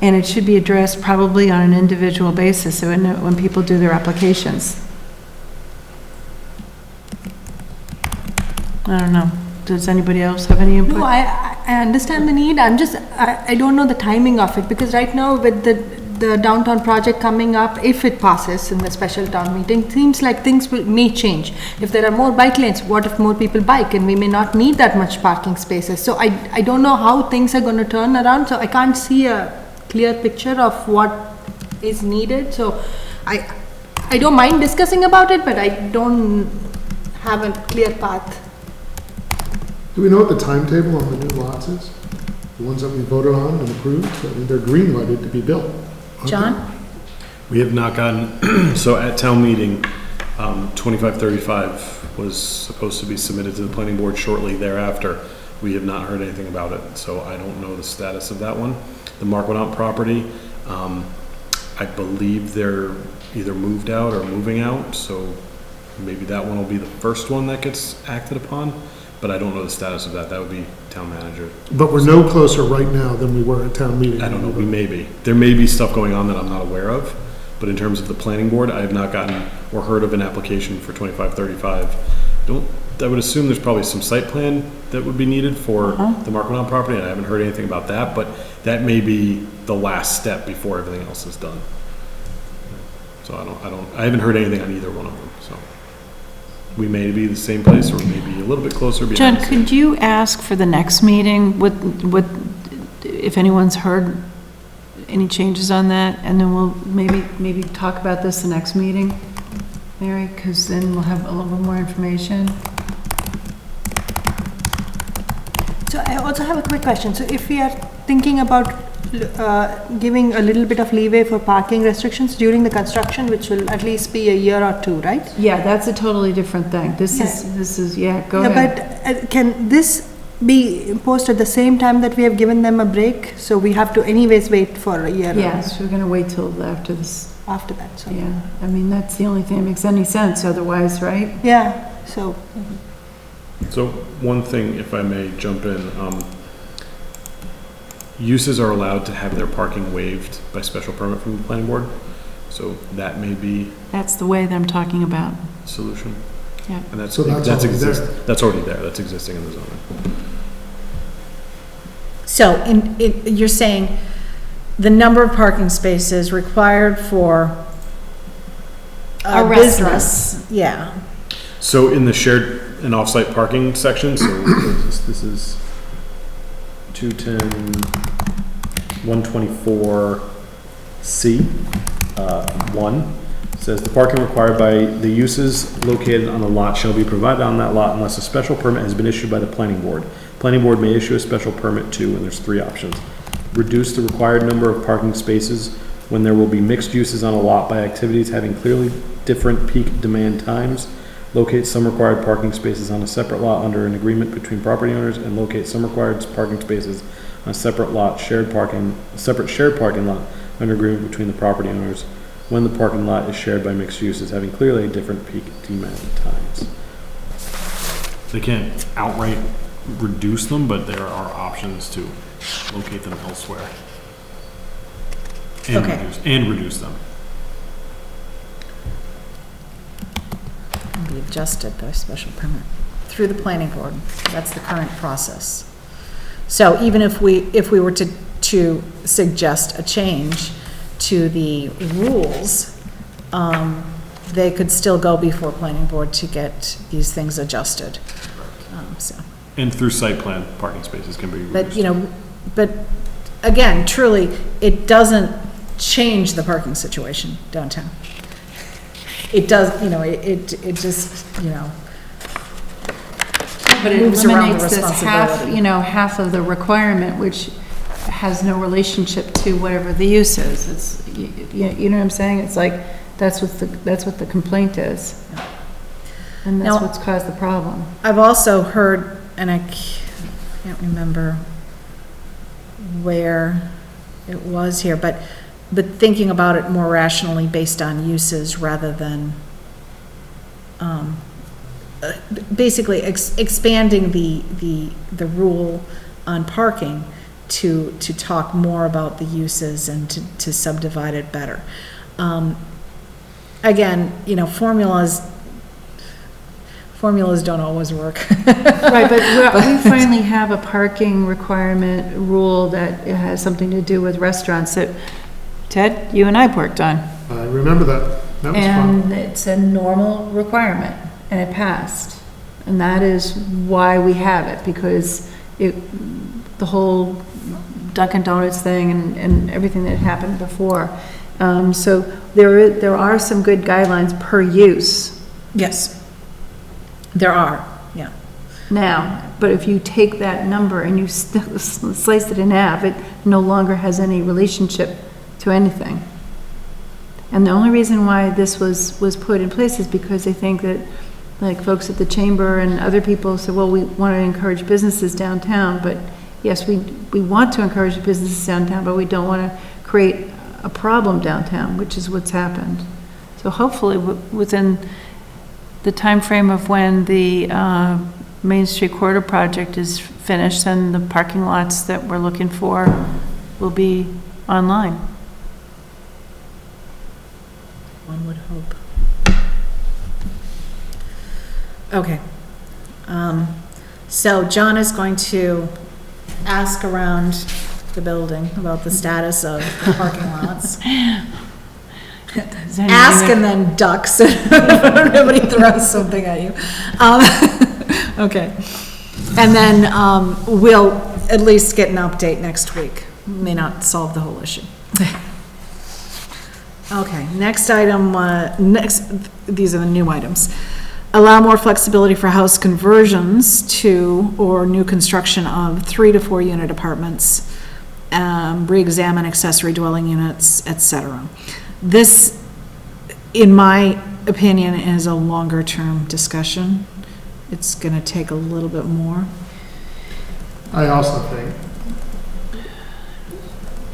it should be addressed probably on an individual basis, so when people do their applications. I don't know. Does anybody else have any input? No, I understand the need. I don't know the timing of it, because right now with the downtown project coming up, if it passes in the special town meeting, seems like things may change. If there are more bike lanes, what if more people bike, and we may not need that much parking spaces? So I don't know how things are going to turn around, so I can't see a clear picture of what is needed. So I don't mind discussing about it, but I don't have a clear path. Do we know what the timetable on the new lots is? The ones that we voted on and approved? I mean, they're green lighted to be built. John? We have not gotten, so at town meeting, 2535 was supposed to be submitted to the planning board shortly thereafter. We have not heard anything about it, so I don't know the status of that one. The Marquardt property, I believe they're either moved out or moving out, so maybe that one will be the first one that gets acted upon, but I don't know the status of that. That would be town manager. But we're no closer right now than we were at town meeting. I don't know, we may be. There may be stuff going on that I'm not aware of, but in terms of the planning board, I have not gotten or heard of an application for 2535. I would assume there's probably some site plan that would be needed for the Marquardt property, and I haven't heard anything about that, but that may be the last step before everything else is done. So I haven't heard anything on either one of them, so. We may be the same place, or maybe a little bit closer behind. John, could you ask for the next meeting, what, if anyone's heard any changes on that, and then we'll maybe talk about this the next meeting, Mary, because then we'll have a little bit more information. So I also have a quick question. So if we are thinking about giving a little bit of leeway for parking restrictions during the construction, which will at least be a year or two, right? Yeah, that's a totally different thing. This is, go ahead. But can this be imposed at the same time that we have given them a break? So we have to anyways wait for a year? Yes, we're gonna wait till after this. After that, so. Yeah, I mean, that's the only thing that makes any sense otherwise, right? Yeah, so. So one thing, if I may jump in, uses are allowed to have their parking waived by special permit from the planning board. So that may be That's the way that I'm talking about. a solution. Yeah. And that's, So that's already there. that's already there. That's existing in the zoning. So you're saying the number of parking spaces required for a restaurant. business, yeah. So in the shared and off-site parking section, so this is 210, 124C, 1, says the parking required by the uses located on the lot shall be provided on that lot unless a special permit has been issued by the planning board. Planning board may issue a special permit too, and there's 3 options. Reduce the required number of parking spaces when there will be mixed uses on a lot by activities having clearly different peak demand times. Locate some required parking spaces on a separate lot under an agreement between property owners, and locate some required parking spaces on a separate lot, separate shared parking lot under agreement between the property owners when the parking lot is shared by mixed uses, having clearly different peak demand times. They can't outright reduce them, but there are options to locate them elsewhere. Okay. And reduce them. Be adjusted by special permit through the planning board. That's the current process. So even if we were to suggest a change to the rules, they could still go before planning board to get these things adjusted. So. And through site plan, parking spaces can be reduced. But again, truly, it doesn't change the parking situation downtown. It does, it just, But it moves around the eliminates this half, responsibility. half of the requirement, which has no relationship to whatever the use is. It's, you know what I'm saying? It's like, that's what the complaint is. And that's Now- what's caused the problem. I've also heard, and I can't remember where it was here, but thinking about it more rationally based on uses rather than, basically expanding the rule on parking to talk more about the uses and to subdivide it better. Again, formulas don't always work. Right, but we finally have a parking requirement rule that has something to do with restaurants that, Ted, you and I worked on. I remember that. That was fun. And it's a normal requirement, and it passed. And that is why we have it, because the whole Dunkin' Donuts thing and everything that happened before. So there are some good guidelines per use Yes, there are, yeah. now, but if you take that number and you slice it in half, it no longer has any relationship to anything. And the only reason why this was put in place is because they think that, like, folks at the chamber and other people said, well, we want to encourage businesses downtown, but yes, we want to encourage businesses downtown, but we don't want to create a problem downtown, which is what's happened. So hopefully within the time frame of when the Main Street Corridor project is finished, then the parking lots that we're looking for will be online. One would hope. Okay. So John is going to ask around the building about the status of the parking lots. Ask and then duck, so nobody throws something at you. Okay. And then we'll at least get an update next week. May not solve the whole issue. Okay, next item, these are the new items. Allow more flexibility for house conversions to or new construction of 3 to 4 unit apartments, re-examine accessory dwelling units, etc. This, in my opinion, is a longer term discussion. It's gonna take a little bit more. I also think,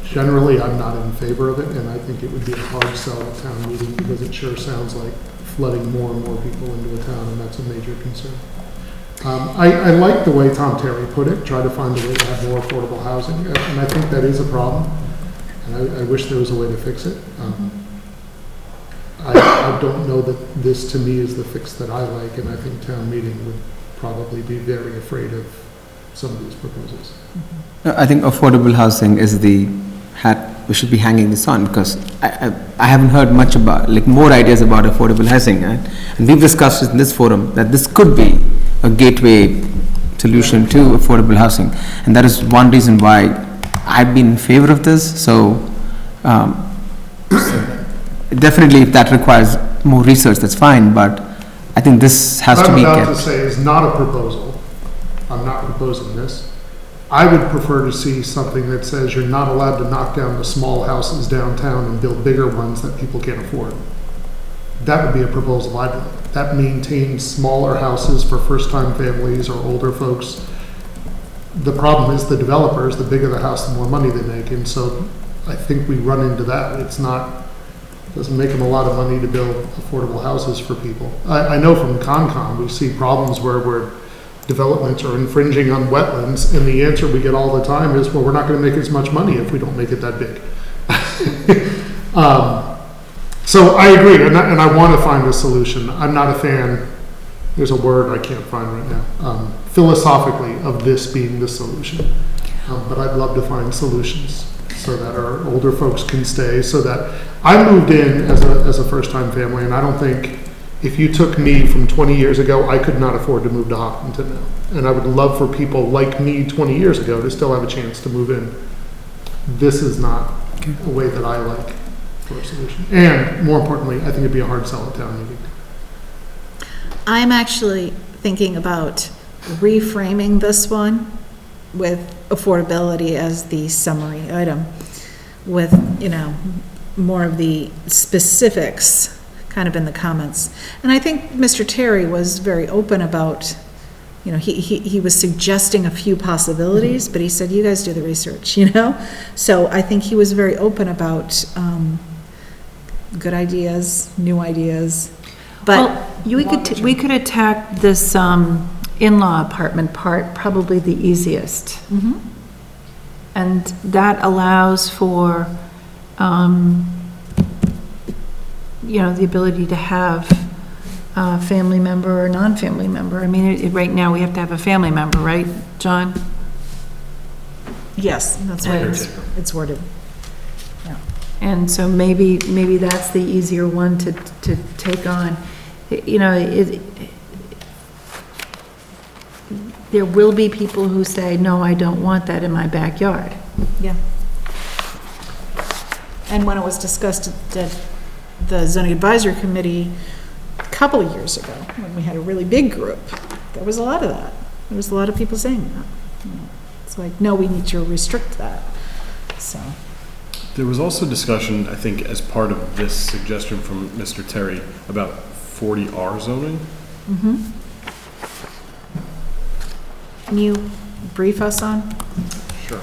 generally, I'm not in favor of it, and I think it would be a hard sell at town meeting, because it sure sounds like flooding more and more people into a town, and that's a major concern. I like the way Tom Terry put it, try to find a way to have more affordable housing, and I think that is a problem, and I wish there was a way to fix it. I don't know that this, to me, is the fix that I like, and I think town meeting would probably be very afraid of some of these proposals. No, I think affordable housing is the hat we should be hanging this on, because I haven't heard much about, like, more ideas about affordable housing, and we've discussed it in this forum that this could be a gateway solution to affordable housing, and that is one reason why I've been in favor of this. So definitely, if that requires more research, that's fine, but I think this has to be What I'm about to kept. say is not a proposal. I'm not proposing this. I would prefer to see something that says you're not allowed to knock down the small houses downtown and build bigger ones that people can't afford. That would be a proposal I'd like. That maintains smaller houses for first-time families or older folks. The problem is the developers, the bigger the house, the more money they make, and so I think we run into that. Doesn't make them a lot of money to build affordable houses for people. I know from Concom, we see problems where developments are infringing on wetlands, and the answer we get all the time is, well, we're not gonna make as much money if we don't make it that big. So I agree, and I want to find a solution. I'm not a fan, there's a word I can't find right now, philosophically, of this being the solution. But I'd love to find solutions so that our older folks can stay, so that I moved in as a first-time family, and I don't think, if you took me from 20 years ago, I could not afford to move to Hopkinton now. And I would love for people like me 20 years ago to still have a chance to move in. This is not a way that I like for a solution. And more importantly, I think it'd be a hard sell at town meeting. I'm actually thinking about reframing this one with affordability as the summary item, with, more of the specifics kind of in the comments. And I think Mr. Terry was very open about, he was suggesting a few possibilities, but he said, you guys do the research, So I think he was very open about good ideas, new ideas, but. Well, we could attack this in-law apartment part probably the easiest. Mhm. And that allows for, the ability to have a family member or non-family member. I mean, right now, we have to have a family member, right, John? Yes, that's why it's worded. And so maybe that's the easier one to take on. There will be people who say, no, I don't want that in my backyard. Yeah. And when it was discussed at the zoning advisory committee a couple of years ago, when we had a really big group, there was a lot of that. There was a lot of people saying that. It's like, no, we need to restrict that, so. There was also discussion, I think, as part of this suggestion from Mr. Terry about 40R zoning. Mm-hmm. Can you brief us on? Sure.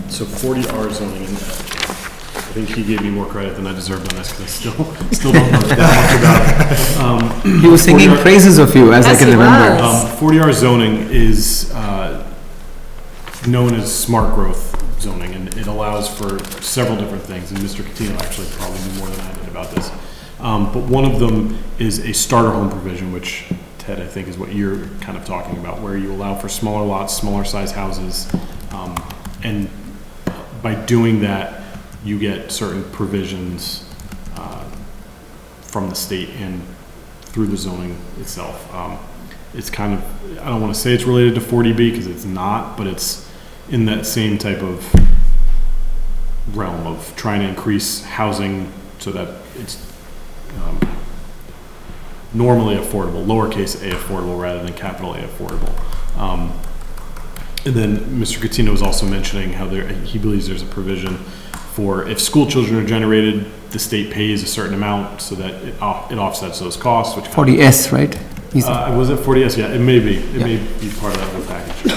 So 40R zoning, and I think he gave me more credit than I deserved on this, because I still don't know that much about it. He was singing 40R praises of you, as Yes, I can he remember. was. 40R zoning is known as smart growth zoning, and it allows for several different things, and Mr. Catino actually probably knew more than I did about this. But one of them is a starter home provision, which, Ted, I think is what you're kind of talking about, where you allow for smaller lots, smaller size houses, and by doing that, you get certain provisions from the state and through the zoning itself. It's kind of, I don't want to say it's related to 40B because it's not, but it's in that same type of realm of trying to increase housing so that it's normally affordable, lowercase a affordable rather than capital A affordable. And then Mr. Catino was also mentioning how he believes there's a provision for if school children are generated, the state pays a certain amount so that it offsets those costs. Which 40S, right? Was it 40S? Yeah, it may be. It may be part of that whole package.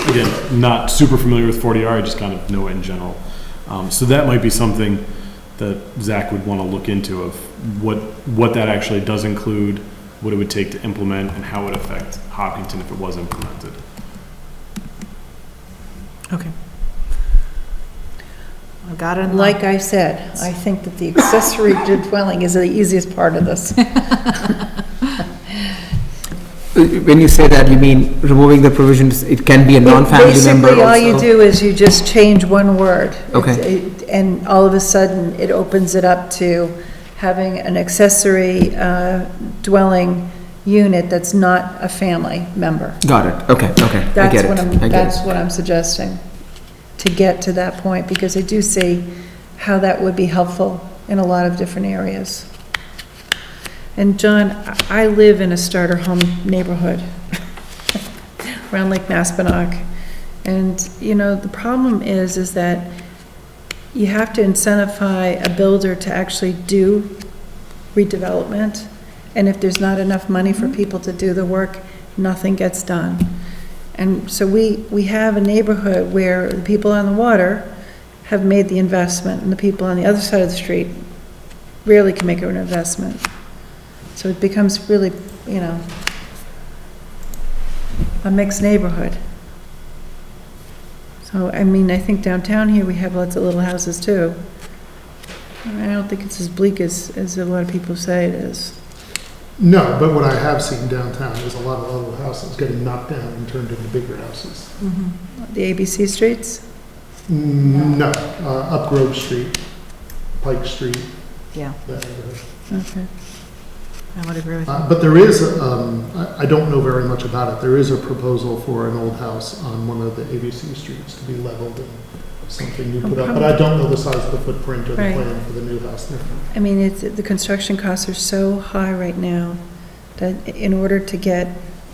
Again, not super familiar with 40R. I just kind of know it in general. So that might be something that Zach would want to look into of what that actually does include, what it would take to implement, and how it would affect Hopkinton if it was implemented. Okay. I got it. Like I said, I think that the accessory dwelling is the easiest part of this. When you say that, you mean removing the provisions, it can be a non-family member Basically, all also? you do is you just change one word. Okay. And all of a sudden, it opens it up to having an accessory dwelling unit that's not a family member. Got it, okay, I get it. That's what I'm suggesting, to get to that point, because I do see how that would be helpful in a lot of different areas. And John, I live in a starter home neighborhood around Lake Maspinock. And, the problem is that you have to incentivize a builder to actually do redevelopment. And if there's not enough money for people to do the work, nothing gets done. And so we have a neighborhood where the people on the water have made the investment, and the people on the other side of the street rarely can make an investment. So it becomes really, you know, a mixed neighborhood. So, I mean, I think downtown here, we have lots of little houses too. I don't think it's as bleak as a lot of people say it is. No, but what I have seen downtown is a lot of little houses getting knocked down and turned into bigger houses. The ABC streets? No, up Grove Street, Pike Street, Yeah, that neighborhood. Okay. I would agree with you. But there is, I don't know very much about it, there is a proposal for an old house on one of the ABC streets to be leveled and something you put up, but I don't know the size of the footprint or the Right. plan for the new house. I mean, the construction costs are so high right now that in order to get,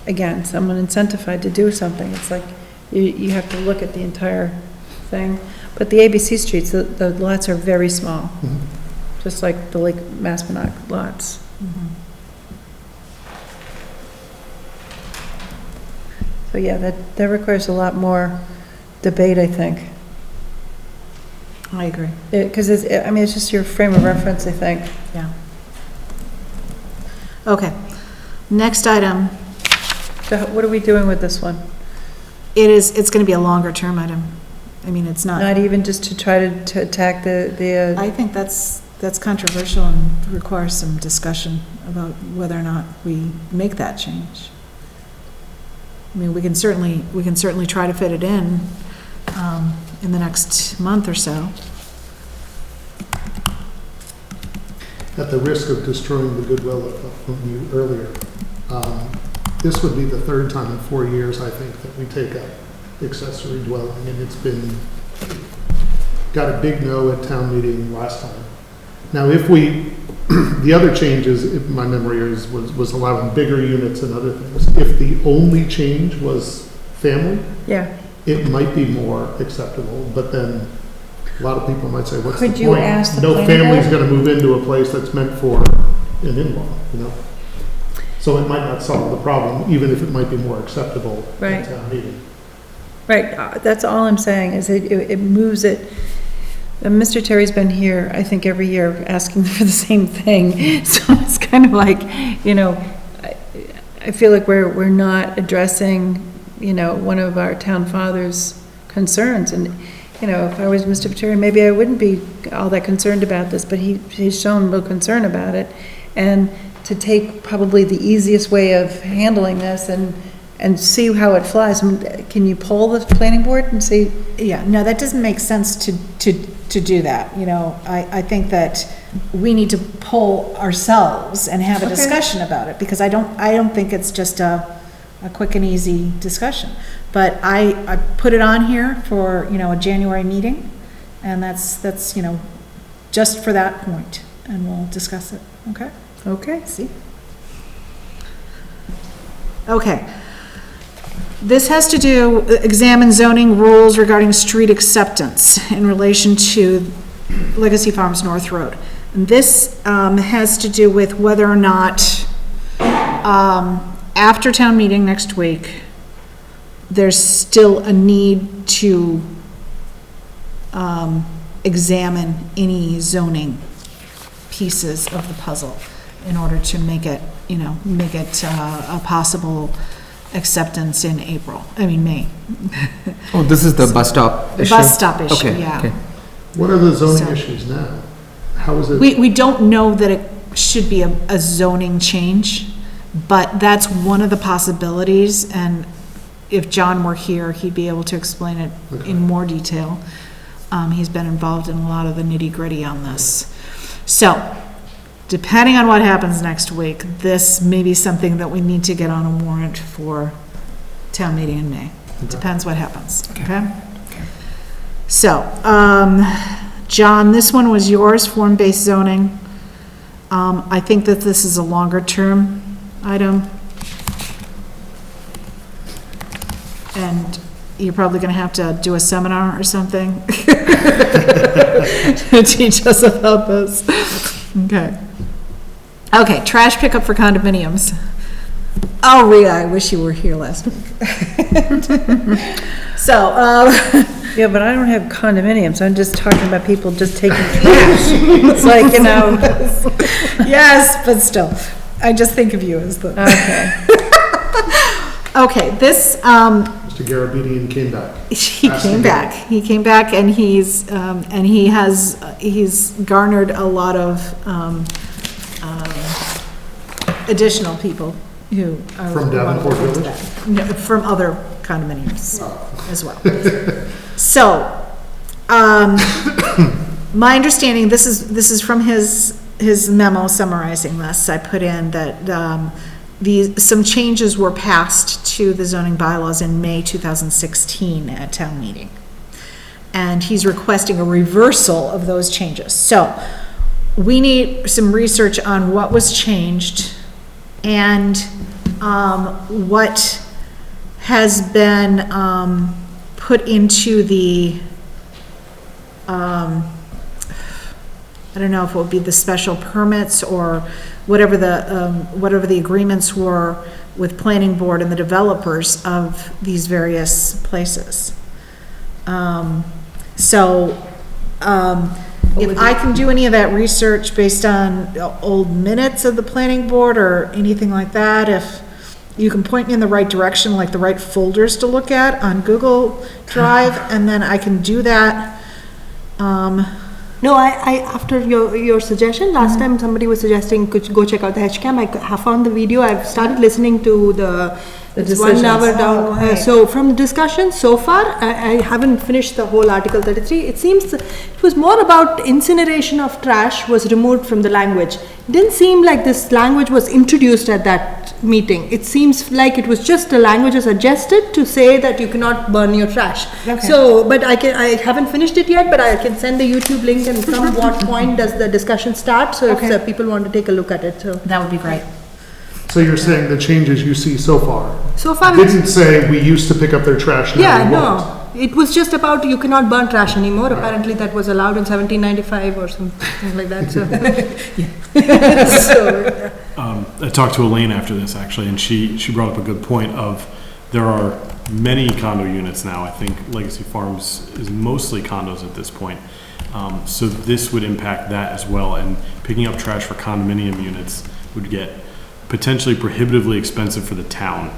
again, someone incentivized to do something, it's like you have to look at the entire thing. But the ABC streets, the lots are very small, Mhm. just like the Lake Maspinock lots. So yeah, that requires a lot more debate, I think. I agree. Because I mean, it's just your frame of reference, I think. Yeah. Okay. Next item, So what are we doing with this one? it's going to be a longer term item. I mean, it's not, Not even just to try to attack the, I think that's controversial and requires some discussion about whether or not we make that change. I mean, we can certainly try to fit it in the next month or so. At the risk of destroying the goodwill from you earlier, this would be the third time in 4 years, I think, that we take up accessory dwelling, and it's got a big no at town meeting last time. Now, if the other changes, if my memory was allowing bigger units and other things. If the only change was family, yeah. it might be more acceptable, but then a lot of people might say, what's the point? Could you ask the No planning family's board? gonna move into a place that's meant for an in-law, you know? So it might not solve the problem, even if it might be more acceptable Right. at town meeting. Right, that's all I'm saying, is it moves it. Mr. Terry's been here, I think, every year asking for the same thing, so it's kind of like, you know, I feel like we're not addressing, you know, one of our town fathers' concerns, and, you know, if I was Mr. Terry, maybe I wouldn't be all that concerned about this, but he's shown real concern about it, and to take probably the easiest way of handling this and see how it flies. Can you poll the planning board and see? Yeah, no, that doesn't make sense to do that, you know. I think that we need to poll ourselves and have a Okay. discussion about it, because I don't think it's just a quick and easy discussion. But I put it on here for, you know, a January meeting, and that's, you know, just for that point, and we'll discuss it, okay? Okay. See? Okay. This has to do, examine zoning rules regarding street acceptance in relation to Legacy Farms North Road. And this has to do with whether or not, after town meeting next week, there's still a need to examine any zoning pieces of the puzzle in order to make it, you know, a possible acceptance in May. Oh, this is the bus stop issue? Bus stop issue, Okay, yeah. okay. What are the zoning So- issues now? How is it? We don't know that it should be a zoning change, but that's one of the possibilities, and if John were here, he'd be able to explain it in more detail. He's been involved in a lot of the nitty-gritty on this. So, depending on what happens next week, this may be something that we need to get on a warrant for town meeting in May. It depends what happens, okay? So, John, this one was yours, form-based zoning. I think that this is a longer-term item. And you're probably gonna have to do a seminar or something to teach us about this. Okay. Okay, trash pickup for condominiums. Oh, Rhea, I wish you were here last week. So, Yeah, but I don't have condominiums, I'm just talking about people just taking trash. It's like, you know, Yes, but still, I just think of you as the, okay. okay, this, Mr. Garabedian came back. he came back and he's garnered a lot of, additional people who are. From Davenport Village? No, from other condominiums as well. So, my understanding, this is from his memo summarizing this, I put in that, some changes were passed to the zoning bylaws in May 2016 at town meeting. And he's requesting a reversal of those changes. So, we need some research on what was changed and what has been put into the, I don't know if it would be the special permits or whatever the agreements were with planning board and the developers of these various places. If I can do any of that research based on old minutes of the planning board or anything like that, if you can point me in the right direction, like the right folders to look at on Google Drive, and then I can do that. No, I after your suggestion, last time somebody was suggesting could go check out the HCAM. I have found the video. I've started listening to it's 1 decisions. hour down. Oh, right. So from the discussion so far, I haven't finished the whole Article 33. It seems it was more about incineration of trash was removed from the language. It didn't seem like this language was introduced at that meeting. It seems like it was just a language was suggested to say that you cannot burn your trash. Okay. So, but I haven't finished it yet, but I can send the YouTube link and from what point does the discussion start? So Okay. if people want to take a look at it, so. That would be great. So you're saying the changes you see so far So far, it's- didn't say we used to pick up their trash, now yeah, we won't. no. It was just about you cannot burn trash anymore. Apparently that was allowed in 1795 or something like that, so. So, I talked to Elaine after this, actually, and she brought up a good point of, there are many condo units now. I think Legacy Farms is mostly condos at this point. So this would impact that as well, and picking up trash for condominium units would get potentially prohibitively expensive for the town.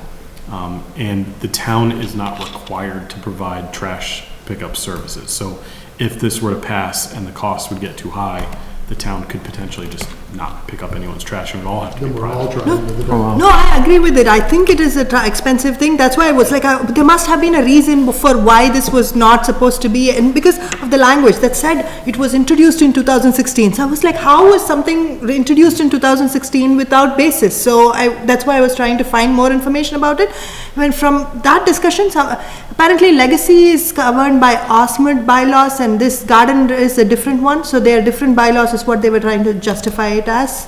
And the town is not required to provide trash pickup services. So if this were to pass and the cost would get too high, the town could potentially just not pick up anyone's trash, and it would all have to be Then we're all private. driving to the dump. no, I agree with it. I think it is a expensive thing. That's why I was like, there must have been a reason for why this was not supposed to be, and because of the language that said it was introduced in 2016. So I was like, how was something introduced in 2016 without basis? So that's why I was trying to find more information about it. When from that discussion, apparently legacy is governed by OSMD bylaws, and this garden is a different one. So they are different bylaws, is what they were trying to justify it as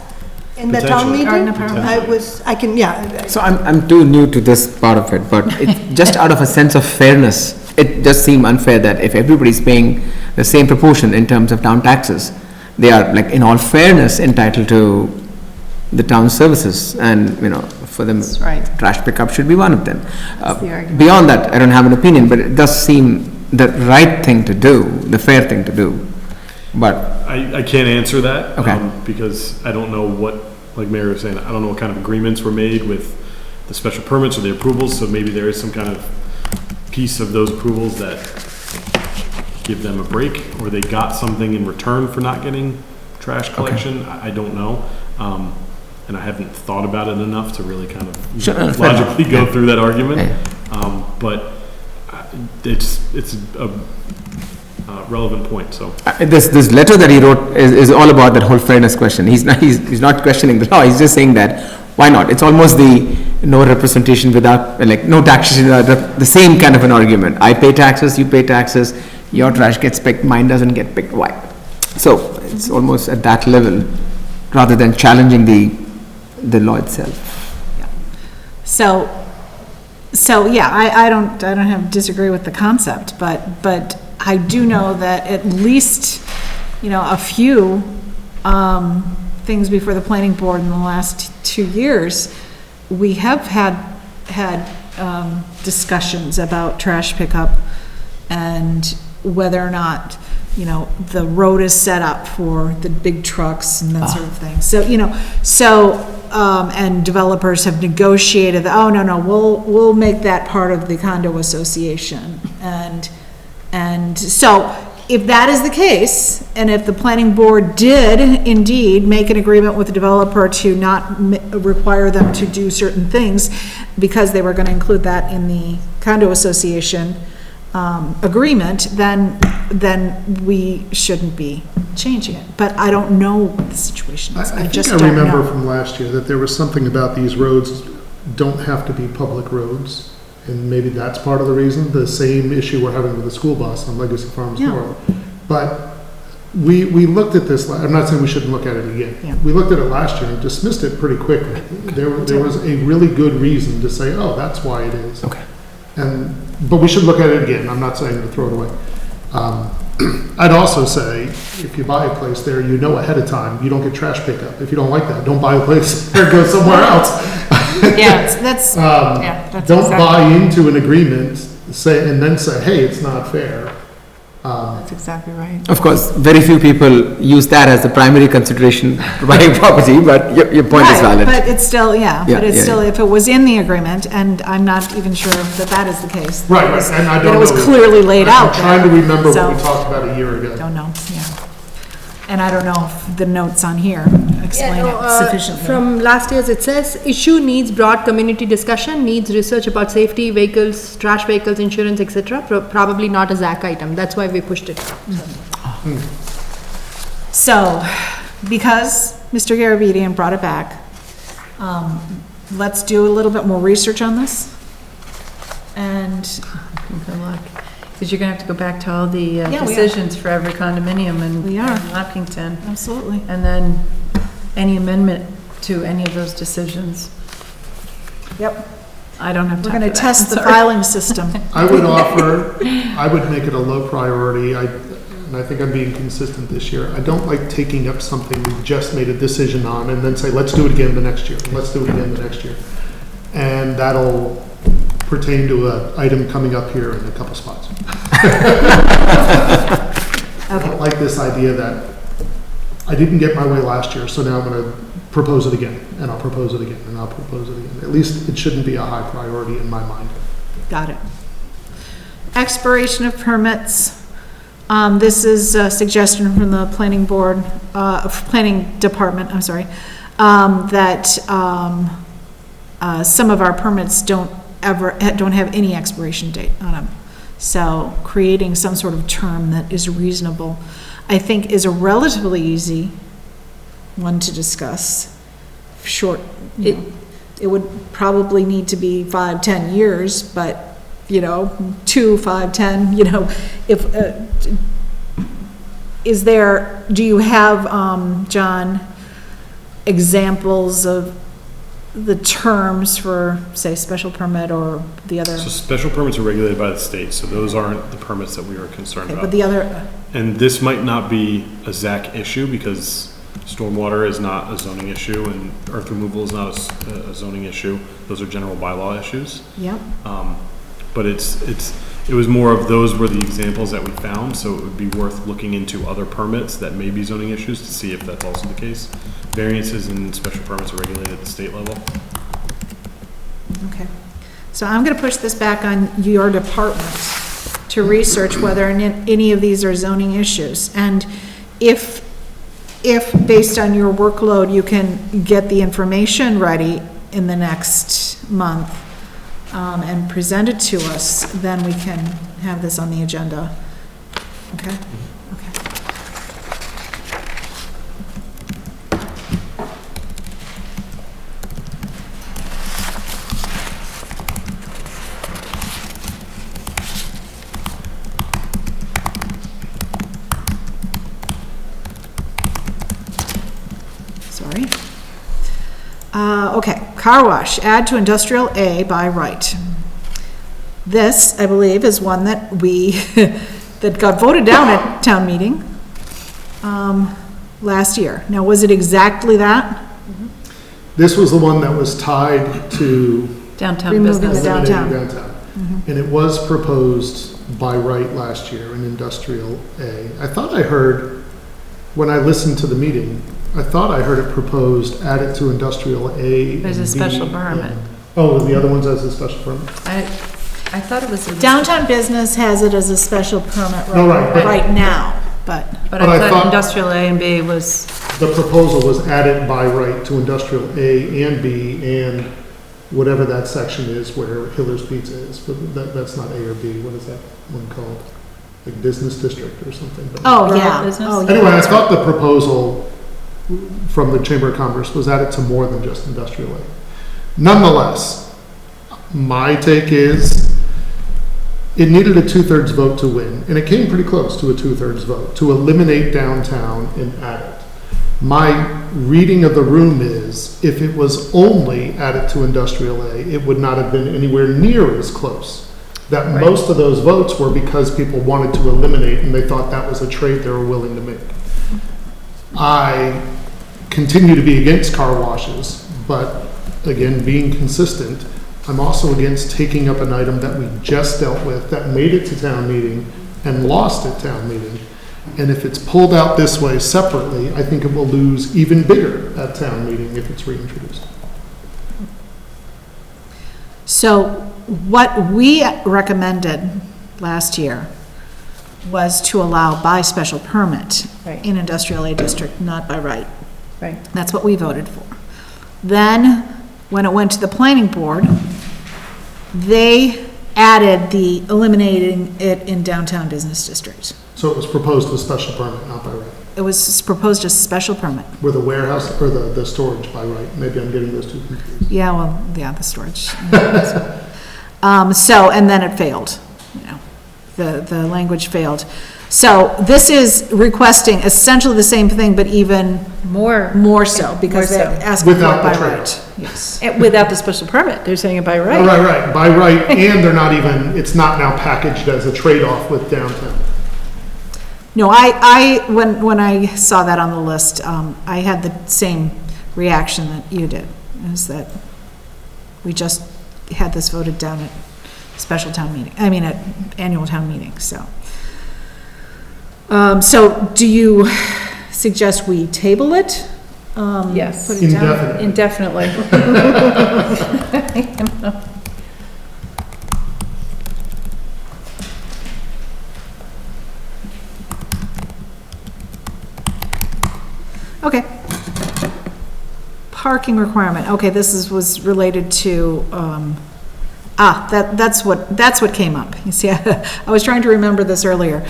in the town Potentially. meeting. So I'm too new to this part of it, but it's just out of a sense of fairness, it does seem unfair that if everybody's paying the same proportion in terms of town taxes, they are, like, in all fairness, entitled to the town services, and, you know, for them, That's right. trash pickup should be one of them. the argument. Beyond that, I don't have an opinion, but it does seem the right thing to do, the fair thing to do. But I can't answer that. Okay. Because I don't know what, like Mary was saying, I don't know what kind of agreements were made with the special permits or the approvals, so maybe there is some kind of piece of those approvals that give them a break, or they got something in return for not getting trash collection. I don't know. And I haven't thought about it enough to really kind of Sure, fair logically enough. go Yeah. through that argument. Yeah. But it's a relevant point, so. this letter that he wrote is all about that whole fairness question. He's not questioning the law, he's just saying that, why not? It's almost the no representation without, like, no taxation without the same kind of an argument. I pay taxes, you pay taxes, your trash gets picked, mine doesn't get picked, why? So it's almost at that level, rather than challenging the law itself. So yeah, I don't disagree with the concept, but I do know that at least, you know, a few things before the planning board in the last 2 years, we have had discussions about trash pickup and whether or not, you know, the road is set up for the big trucks and that sort of thing. So, you know, and developers have negotiated, oh, no, we'll make that part of the condo association. And so if that is the case, and if the planning board did indeed make an agreement with the developer to not require them to do certain things because they were going to include that in the condo association agreement, then we shouldn't be changing it. But I don't know what the situation is. I just don't know. I remember from last year that there was something about these roads don't have to be public roads. And maybe that's part of the reason, the same issue we're having with the school bus on Legacy Farms Yeah. North. But we looked at this, I'm not saying we shouldn't look at it again. Yeah. We looked at it last year and dismissed it pretty quickly. There was a really good reason to say, oh, that's why it is. Okay. But we should look at it again. I'm not saying to throw it away. I'd also say, if you buy a place there, you know ahead of time, you don't get trash pickup. If you don't like that, don't buy a place there, go somewhere else. Yeah, that's Don't exactly. buy into an agreement, and then say, hey, it's not fair. That's exactly right. Of course, very few people use that as the primary consideration for buying property, but your point is Right, valid. but it's still, but it's Yeah, still, yeah. if it was in the agreement, and I'm not even sure that that is the case. Right, and I don't know. That it was clearly laid out I'm trying to there, remember so- what we talked about a year ago. Don't know, yeah. And I don't know if the notes on here explain it sufficiently. From last year's, it says, issue needs broad community discussion, needs research about safety, vehicles, trash vehicles, insurance, etc. Probably not a ZAC item. That's why we pushed it. So, because Mr. Garabedian brought it back, let's do a little bit more research on this. And, Good luck. Because you're gonna have to go back to all the we are. decisions for every condominium in We are. Hopkinton. absolutely. And then any amendment to any of those decisions. Yep. I don't have We're time gonna for that. test the Sorry. filing system. I would I would make it a low priority. And I think I'm being consistent this year. I don't like taking up something we just made a decision on and then say, let's do it again the next year. Let's do it again the next year. And that'll pertain to an item coming up here in a couple spots. I don't like this idea that I didn't get my way last year, so now I'm going to propose it again, and I'll propose it again, and I'll propose it again. At least it shouldn't be a high priority in my mind. Got it. Expiration of permits. This is a suggestion from the planning board, planning department, I'm sorry, that some of our permits don't have any expiration date on them. So creating some sort of term that is reasonable, I think, is a relatively easy one to discuss. Short, it would probably need to be 5-10 years, but 2, 5, 10, if, do you have, John, examples of the terms for, say, special permit or the other? So special permits are regulated by the state, so those aren't the permits that we are concerned But about. the other, And this might not be a ZAC issue because stormwater is not a zoning issue and earth removal is not a zoning issue. Those are general bylaw issues. yep, But it was more of those were the examples that we found, so it would be worth looking into other permits that may be zoning issues to see if that's also the case. Variances and special permits are regulated at the state level. okay. So I'm gonna push this back on your department to research whether any of these are zoning issues. And if based on your workload, you can get the information ready in the next month, and present it to us, then we can have this on the agenda. Okay? Okay. Sorry. Okay, car wash, add to industrial A by right. This, I believe, is one that that got voted down at town meeting, last year. Now, was it exactly that? This was the one that was tied to Downtown Removing business. the eliminating downtown. downtown. And it was proposed by right last year in industrial A. I thought I heard, when I listened to the meeting, I thought I heard it proposed added to industrial A. There's a and B special permit. and- Oh, the other ones as a special permit? I thought it was. Downtown business has it as a special permit Oh, right, but- right now, but, But But I I thought thought- industrial A and B was, The proposal was added by right to industrial A and B and whatever that section is where Hiller's Pizza is, but that's not A or B, what is that one called? Like business district or something? but- oh, Rural yeah. business? Oh, yeah, Anyway, I that's thought the proposal from the Chamber of Commerce was added to more than just industrial A. Nonetheless, my take is it needed a 2/3 vote to win, and it came pretty close to a 2/3 vote, to eliminate downtown and add it. My reading of the room is, if it was only added to industrial A, it would not have been anywhere near as close. That most of those votes were because people wanted to eliminate, and they thought that was a trade they were willing to make. I continue to be against car washes, but again, being consistent, I'm also against taking up an item that we just dealt with, that made it to town meeting and lost at town meeting. And if it's pulled out this way separately, I think it will lose even bigger at town meeting if it's reintroduced. So what we recommended last year was to allow by special permit Right. in industrial A district, not by right. right. That's what we voted for. Then, when it went to the planning board, they added the eliminating it in downtown business district. So it was proposed as special permit, not by right. It was proposed as special permit. With the warehouse or the storage by right. Maybe I'm getting those two confused. Yeah, well, yeah, the storage. So, and then it failed, you know, the language failed. So this is requesting essentially the same thing, but even more so, because More they're so. asking for it Without the by trade. right. Yes. Without the special permit, they're saying it by Oh, right. right, by right, and they're not even, it's not now packaged as a trade-off with downtown. No, when I saw that on the list, I had the same reaction that you did, is that we just had this voted down at special town meeting, at annual town meeting, so. So do you suggest we table it? Yes. Put it down? Indefinitely. Indefinitely. Okay. Parking requirement, okay, was related to, that's what came up. You see, I was trying to remember this earlier.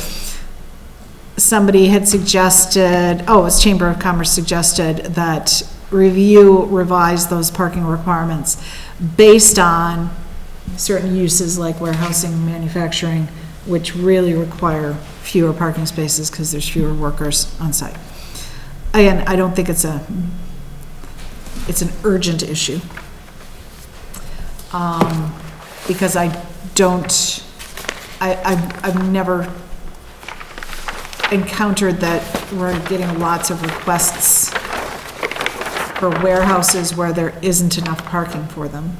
Somebody had suggested, it was Chamber of Commerce suggested that revise those parking requirements based on certain uses like warehousing and manufacturing, which really require fewer parking spaces because there's fewer workers on site. Again, I don't think it's an urgent issue. Because I've never encountered that we're getting lots of requests for warehouses where there isn't enough parking for them.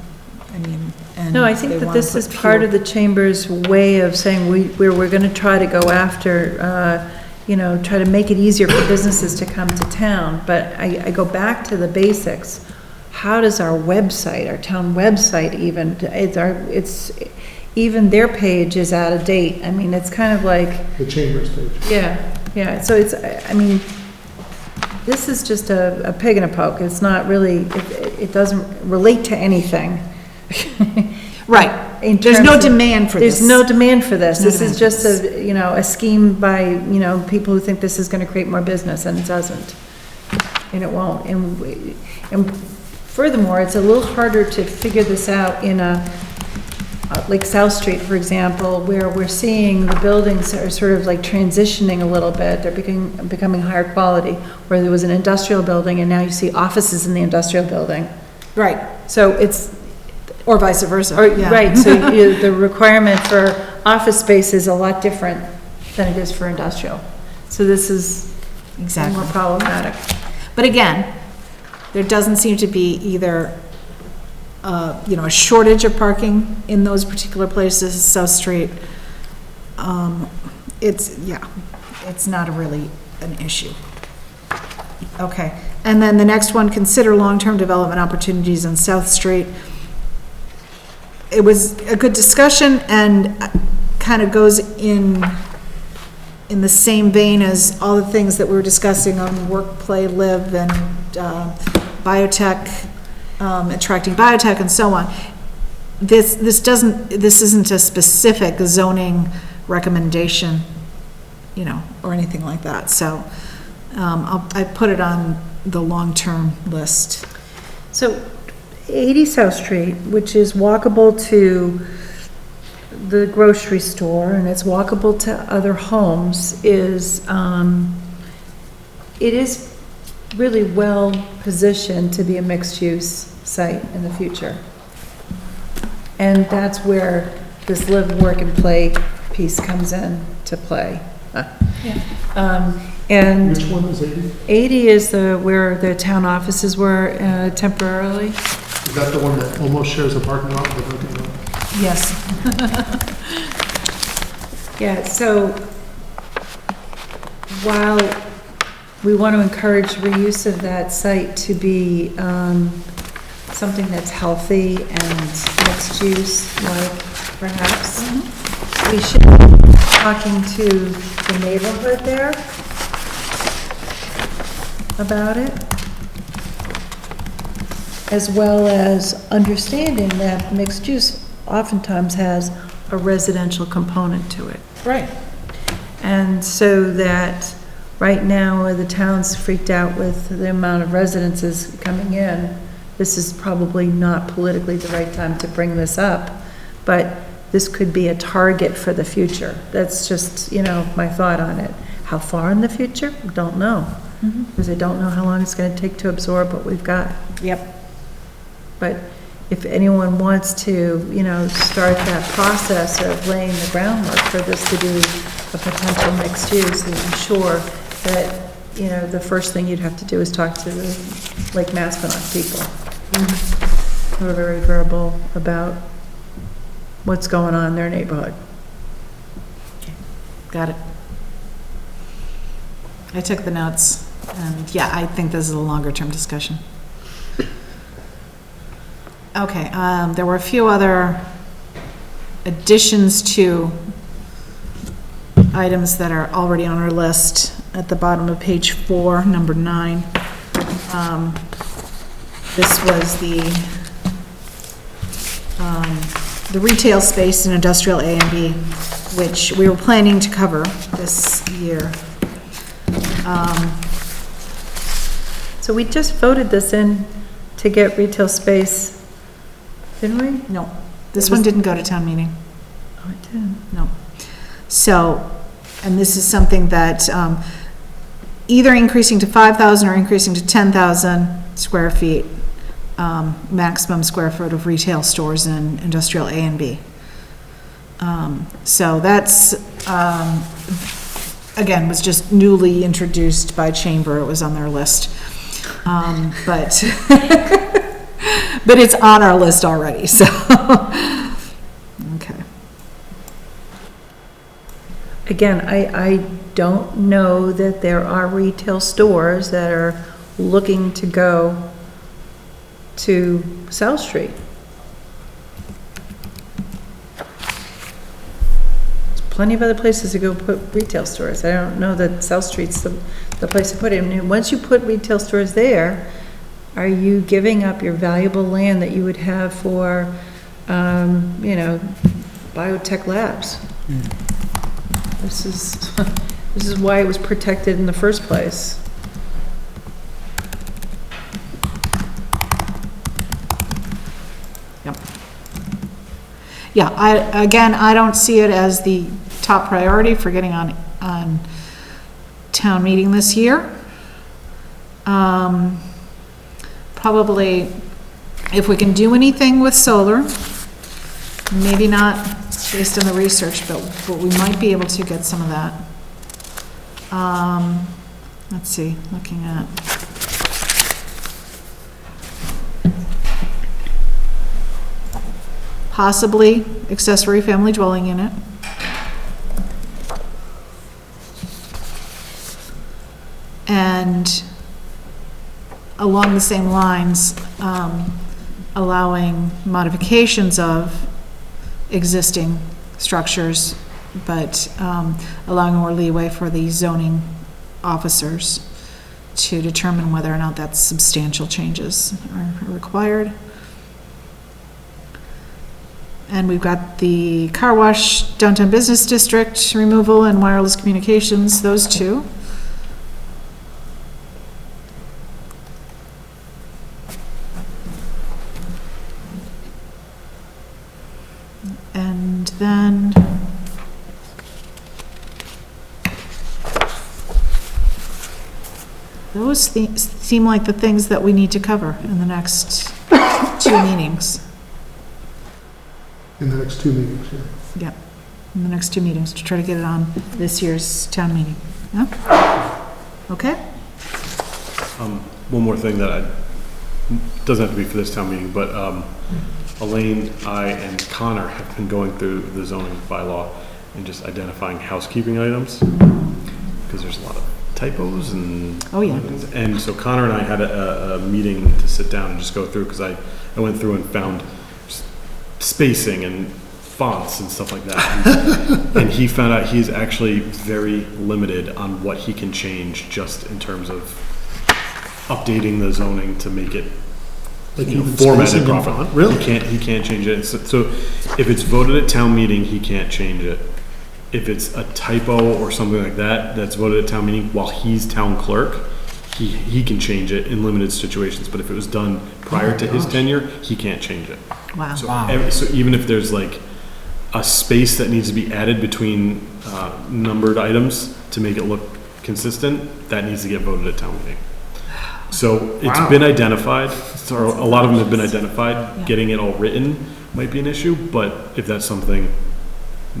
And No, I think they that wanna this put is part of fewer- the chamber's way of saying we're going to try to go after, try to make it easier for businesses to come to town. But I go back to the basics. How does our website, our town website even, even their page is out of date. I mean, it's kind of like, The Chamber's page. yeah. So this is just a pig in a poke. It's not really, it doesn't relate to anything. Right, In there's terms no of- demand for this. There's no demand for this. No This demand is for just this. a scheme by, people who think this is gonna create more business, and it doesn't. And it won't. And furthermore, it's a little harder to figure this out in like South Street, for example, where we're seeing the buildings are sort of like transitioning a little bit. They're becoming higher quality, where there was an industrial building, and now you see offices in the industrial building. Right, So it's, or vice versa, yeah. right, so the requirement for office space is a lot different than it is for industrial. So this is Exactly. more problematic. But again, there doesn't seem to be either, a shortage of parking in those particular places, South Street, it's not really an issue. Okay, and then the next one, consider long-term development opportunities on South Street. It was a good discussion and kind of goes in the same vein as all the things that we were discussing on work, play, live, and biotech, attracting biotech and so on. This isn't a specific zoning recommendation, or anything like that, so I put it on the long-term list. So 80 South Street, which is walkable to the grocery store and it's walkable to other homes, is, it is really well positioned to be a mixed-use site in the future. And that's where this live, work, and play piece comes in to play. And Which one is 80? 80 is where the town offices were temporarily. Is that the one that almost shares a parking lot with a Dunkin' Donuts? Yes. Yeah, so while we want to encourage reuse of that site to be something that's healthy and mixed use, like perhaps, we should be talking to the neighborhood there about it, as well as understanding that mixed use oftentimes has a residential component to it. Right. And so that right now, the town's freaked out with the amount of residences coming in. This is probably not politically the right time to bring this up, but this could be a target for the future. That's just, my thought on it. How far in the future? Don't know. Because I don't know how long it's going to take to absorb what we've got. Yep. But if anyone wants to, start that process of laying the groundwork for this to be a potential mixed use, I'm sure that, the first thing you'd have to do is talk to the Lake Maspinock people. Who are very verbal about what's going on in their neighborhood. Got it. I took the notes, and I think this is a longer-term discussion. Okay, there were a few other additions to items that are already on our list at the bottom of page 4, number 9. This was the retail space in industrial A and B, which we were planning to cover this year. So we just voted this in to get retail space, didn't we? No, this one didn't go to town meeting. Oh, it did. No. So, and this is something that either increasing to 5,000 or increasing to 10,000 square feet, maximum square foot of retail stores in industrial A and B. So that's, again, was just newly introduced by Chamber. It was on their list. But it's on our list already, so. Okay. Again, I don't know that there are retail stores that are looking to go to South Street. There's plenty of other places to go put retail stores. I don't know that South Street's the place to put it. And once you put retail stores there, are you giving up your valuable land that you would have for, biotech labs? This is why it was protected in the first place. Yeah, I don't see it as the top priority for getting on town meeting this year. Probably, if we can do anything with solar, maybe not based on the research, but we might be able to get some of that. Let's see, looking at. Possibly accessory family dwelling unit. And along the same lines, allowing modifications of existing structures, but allowing more leeway for the zoning officers to determine whether or not that substantial changes are required. And we've got the car wash, downtown business district removal, and wireless communications, those two. And then those seem like the things that we need to cover in the next 2 meetings. In the next 2 meetings, yeah. Yep, in the next 2 meetings, to try to get it on this year's town meeting. Yeah? Okay? One more thing that doesn't have to be for this town meeting, but Elaine, I, and Connor have been going through the zoning bylaw and just identifying housekeeping items, because there's a lot of typos and... Oh, yeah. And so Connor and I had a meeting to sit down and just go through, because I went through and found spacing and fonts and stuff like that. And he found out he's actually very limited on what he can change just in terms of updating the zoning to make it Like you know, even formatted spacing and properly. font? Really? He can't change it. So if it's voted at town meeting, he can't change it. If it's a typo or something like that, that's voted at town meeting while he's town clerk, he can change it in limited situations. But if it was done prior to his tenure, he can't change it. Wow. So even if there's like a space that needs to be added between numbered items to make it look consistent, that needs to get voted at town meeting. So it's been identified, so a lot of them have been identified. Yeah. Getting it all written might be an issue, but if that's something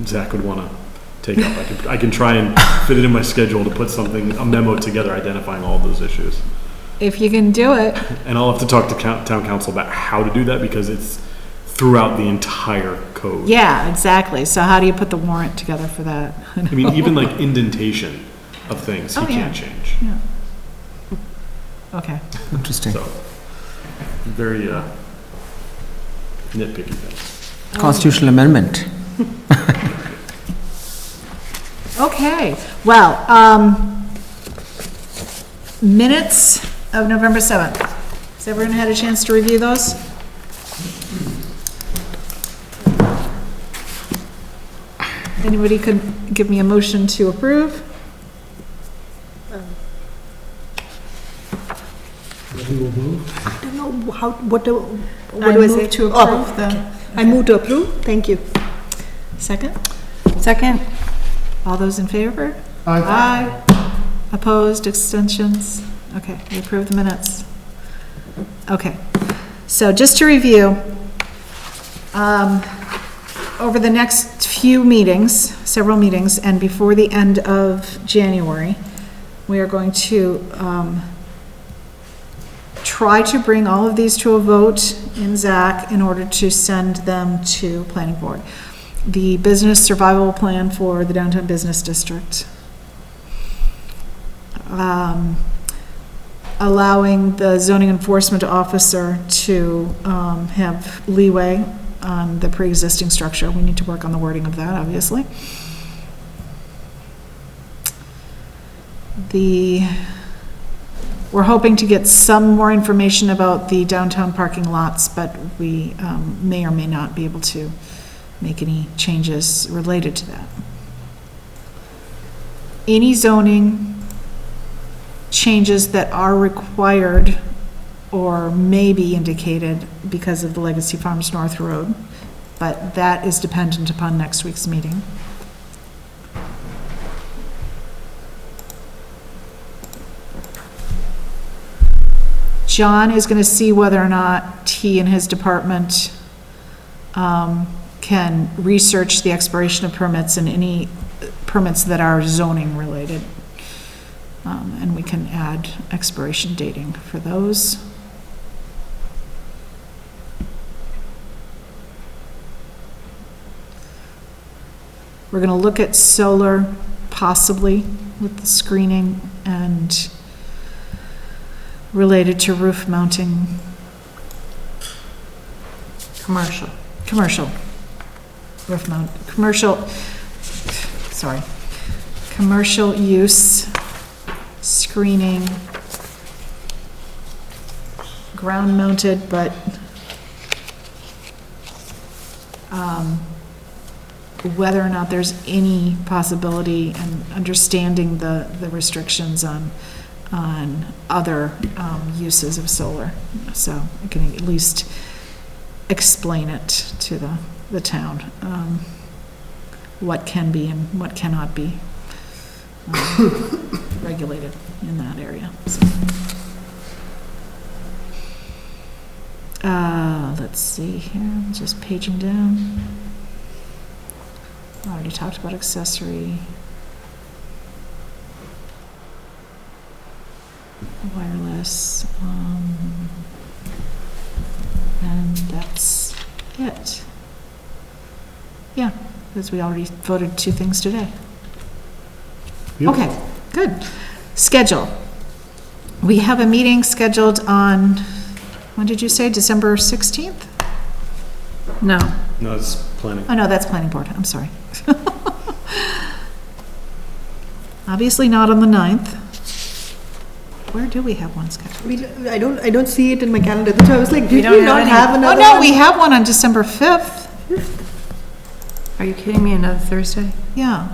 Zach would want to take up, I can try and fit it in my schedule to put a memo together identifying all of those issues. If you can do it. And I'll have to talk to town council about how to do that, because it's throughout the entire code. Yeah, exactly. So how do you put the warrant together for that? I mean, even like indentation of things, he Oh, yeah. can't change. Yeah. Okay. Interesting. So, very nitpicky things. Constitutional amendment. Okay, well, minutes of November 7th. Has everyone had a chance to review those? Anybody could give me a motion to approve? Who will move? I don't know how, what do I I move say? to Oh, approve the- okay. I move to approve, thank you. Second? Second? All those in favor? Aye. Aye. Opposed, extensions? Okay, we approve the minutes. Okay, so just to review, over the next few meetings, several meetings, and before the end of January, we are going to try to bring all of these to a vote in Zach in order to send them to planning board. The business survival plan for the downtown business district. Allowing the zoning enforcement officer to have leeway on the pre-existing structure. We need to work on the wording of that, obviously. We're hoping to get some more information about the downtown parking lots, but we may or may not be able to make any changes related to that. Any zoning changes that are required or may be indicated because of the Legacy Farms North Road, but that is dependent upon next week's meeting. John is going to see whether or not he and his department can research the expiration of permits and any permits that are zoning related. And we can add expiration dating for those. We're going to look at solar possibly with the screening and related to roof mounting. Commercial. Commercial. Roof mount, commercial use, screening, ground mounted, but, whether or not there's any possibility and understanding the restrictions on other, uses of solar. So I can at least explain it to the town, what can be and what cannot be regulated in that area. So, let's see here, I'm just paging down. Already talked about accessory. Wireless, and that's it. Yeah, because we already voted 2 things today. Beautiful. Okay, good. Schedule. We have a meeting scheduled on, when did you say, December 16th? No. No, it's planning. Oh, no, that's planning board, I'm sorry. Obviously not on the 9th. Where do we have one scheduled? I don't see it in my calendar. So I was like, did don't we have not any. have Oh, another no, one? we have one on December 5th. Are you kidding me? Another Thursday? Yeah.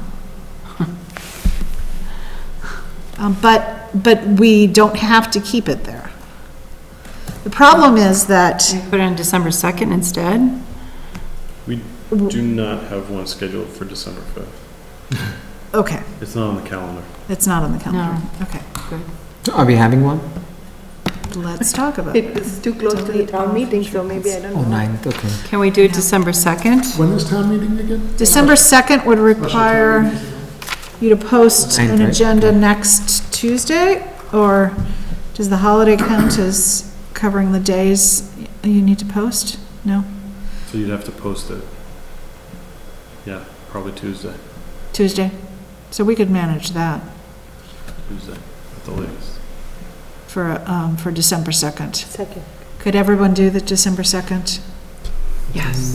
But we don't have to keep it there. The problem is that, Can you put it on December 2nd instead? We do not have one scheduled for December 5th. okay, It's not on the calendar. it's not on the calendar. Okay, good. Are we having one? Let's talk about it. It is too close to the Delete town all meeting, future so maybe I don't know. Oh, 9th, okay. Can we do it December 2nd? When is town meeting again? December 2nd would require you to post Ninth, an right? agenda next Tuesday? Or does the holiday count as covering the days you need to post? No? So you'd have to post it. Yeah, probably Tuesday. Tuesday? So we could manage that Tuesday at the latest. for December 2nd. Second. Could everyone do the December 2nd? Yes.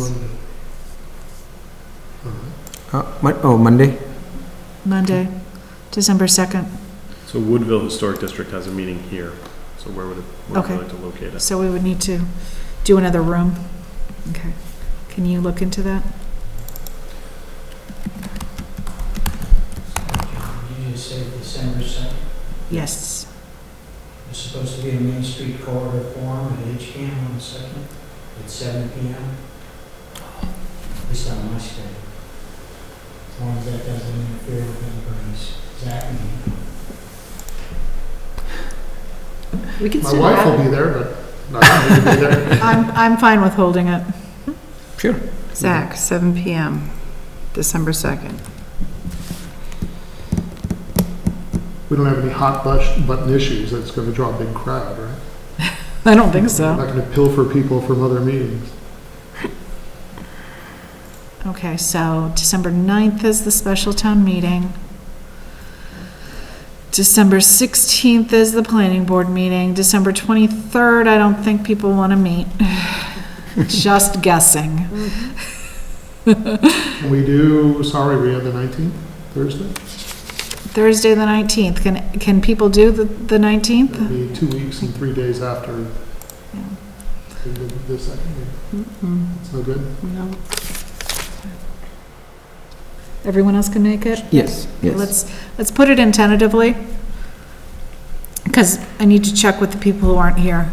Monday? Monday, December 2nd. So Woodville Historic District has a meeting here. So where would you Okay. like to locate it? So we would need to do another room. Okay. Can you look into that? You just say December 2nd. Yes. It's supposed to be a Main Street corridor forum at HCAM on the 2nd at 7 p.m. At least on my schedule. As long as that doesn't interfere with anybody's Zach meeting. We can My still wife have will be there, but not me to be there. I'm fine with holding it. Sure. Zach, 7 PM, December 2nd. We don't have any hot button issues that's going to draw a big crowd, right? I don't think We're so. not going to pilfer people from other meetings. Okay, so December 9th is the special town meeting. December 16th is the planning board meeting. December 23rd, I don't think people want to meet. Just guessing. Can we do, sorry, we have the 19th, Thursday? Thursday, the 19th. Can people do the 19th? It'll be 2 weeks and 3 days after the second meeting. It's no good? No. Everyone else can make it? Yes, yes. Let's put it in tentatively, because I need to check with the people who aren't here.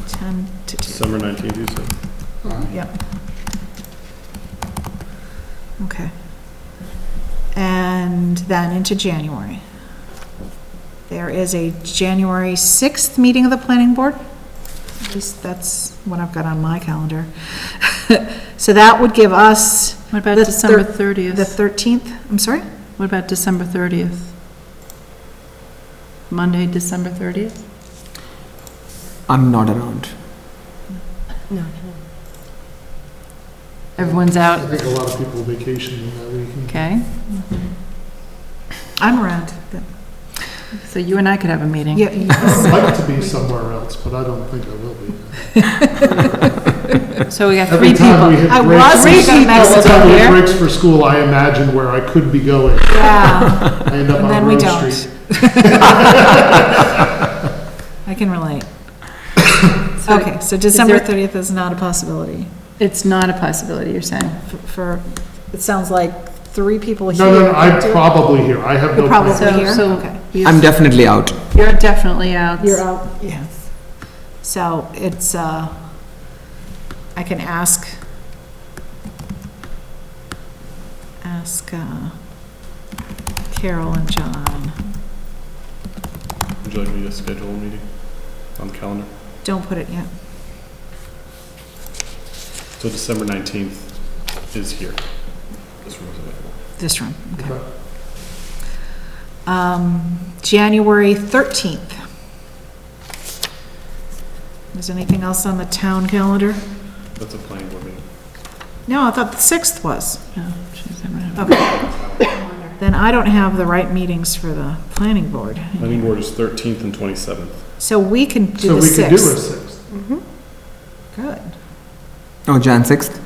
10 to 2. December 19th, you said? Yep. Okay. And then into January. There is a January 6th meeting of the planning board. At least that's what I've got on my calendar. So that would give us What about The December the 30th? 13th, I'm sorry? What about December 30th? Monday, December 30th? I'm not around. Everyone's I out, think a lot of people vacation that weekend. okay? I'm around. But So you and I could have a meeting. Yeah, I'd like to be somewhere else, but I don't think I will be. So we got Every 3 time we people. hit I breaks, was thinking every Mexico time we hit here. breaks for school, I imagine where I could be going. Yeah, I end up and on then we Rose don't. Street. I can relate. Okay, so December 30th is not a possibility It's not a possibility, you're saying? for, it sounds like 3 people here. No, I'm could do it. probably here. I have no You're probably plans. here? So- Okay. I'm definitely out. You're definitely out. You're out, yes. So it's, I can ask Carol and John. Would you like me to schedule a meeting on the calendar? Don't put it yet. So December 19th is here. This room is available. This room, okay. Okay. January 13th. Is anything else on the town calendar? That's a planning board meeting. No, I thought the 6th was. Oh, geez, I'm gonna- Okay. Then I don't have the right meetings for the planning board. Planning board is 13th and 27th. So we can do So the we could do a 6th. 6th. Good. Oh, Jan 6th?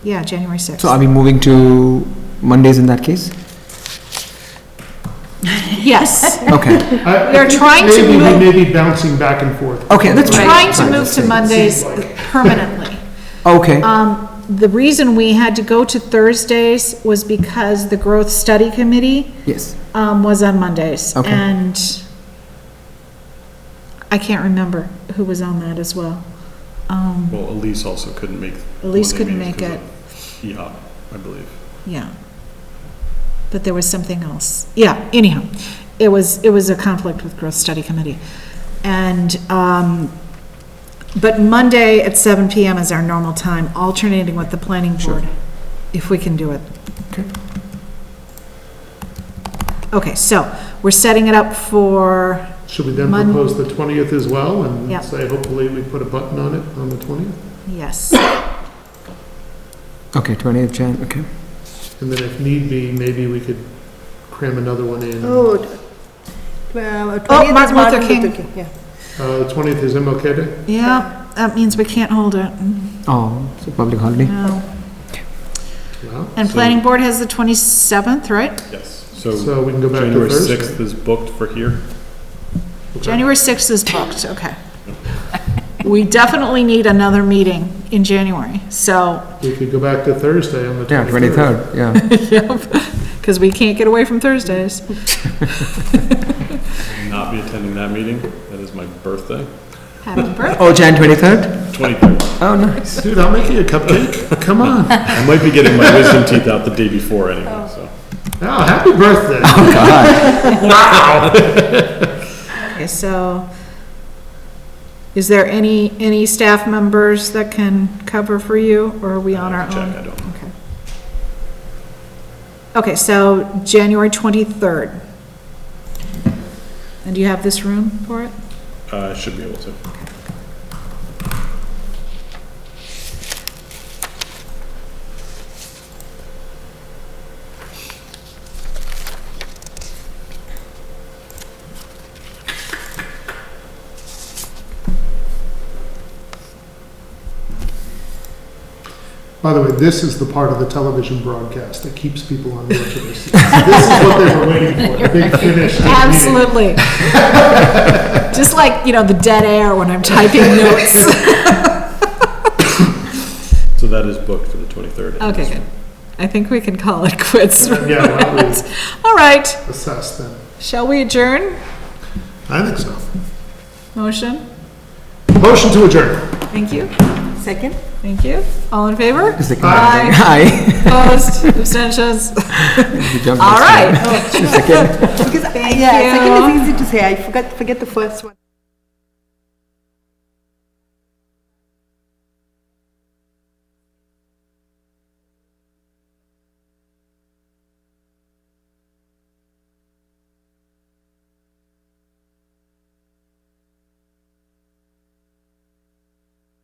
Yeah, January 6th. So are we moving to Mondays in that case? Yes. Okay, We are trying to Maybe we move- may be bouncing back and forth. okay, that's fine. Trying to Fine. move to Mondays permanently. Okay, The reason we had to go to Thursdays was because the Growth Study Committee yes. was on Mondays. Okay. And I can't remember who was on that as well. Well, Elise also couldn't make. Elise Monday couldn't meetings make it. because of EHOP, I believe. Yeah. But there was something else. Yeah, anyhow, it was a conflict with Growth Study Committee. And, but Monday at 7 PM is our normal time, alternating with the planning board, if we can do it. Okay. Okay, so we're setting it up for, Should we then Mon- propose the 20th as well and Yeah. say hopefully we put a button on it on the 20th? yes, Okay, 20th Jan, okay. And then if need be, maybe we could cram another one in. Oh, 20th is Martin Luther King. Yeah. The 20th is MLK Day? yeah, that means we can't hold it, Oh, it's a public holiday. no. Well, And So- planning board has the 27th, right? Yes. so we can go back to January Thursday. 6th is booked for here. Okay. January 6th is booked, okay. We definitely need another meeting in January, so, We could go back to Thursday on the 23rd. Yeah, 23rd, yeah. because we can't get away from Thursdays. I will not be attending that meeting. That is my birthday. Happy birthday. Oh, Jan 23rd? 23rd. Oh, nice. Dude, I'll make you a cupcake. Come on. I might be getting my wisdom teeth out the day before anyway, so. Oh, happy birthday. Okay, so, is there any staff members that can cover for you, or are we on our Check, own? I don't know. Okay. Okay, so January 23rd. And do you have this room for it? I should be able to. By the way, this is the part of the television broadcast that keeps people on the edge of their seats. This is what they were waiting for, the big finish. to the meeting. Absolutely. Just like, the dead air when I'm typing notes. So that is booked for the 23rd. Okay, good. I think we can call it quits. Yeah, why don't we All right, assess then? shall we adjourn? I think so. Motion? Motion to adjourn. Thank you. Second? Thank you. All in favor? Is it- Aye. Aye. Opposed? Abstentions? You jumped All next right. time. Second. Because, Thank yeah, second you. is easy to say. I forget the first one.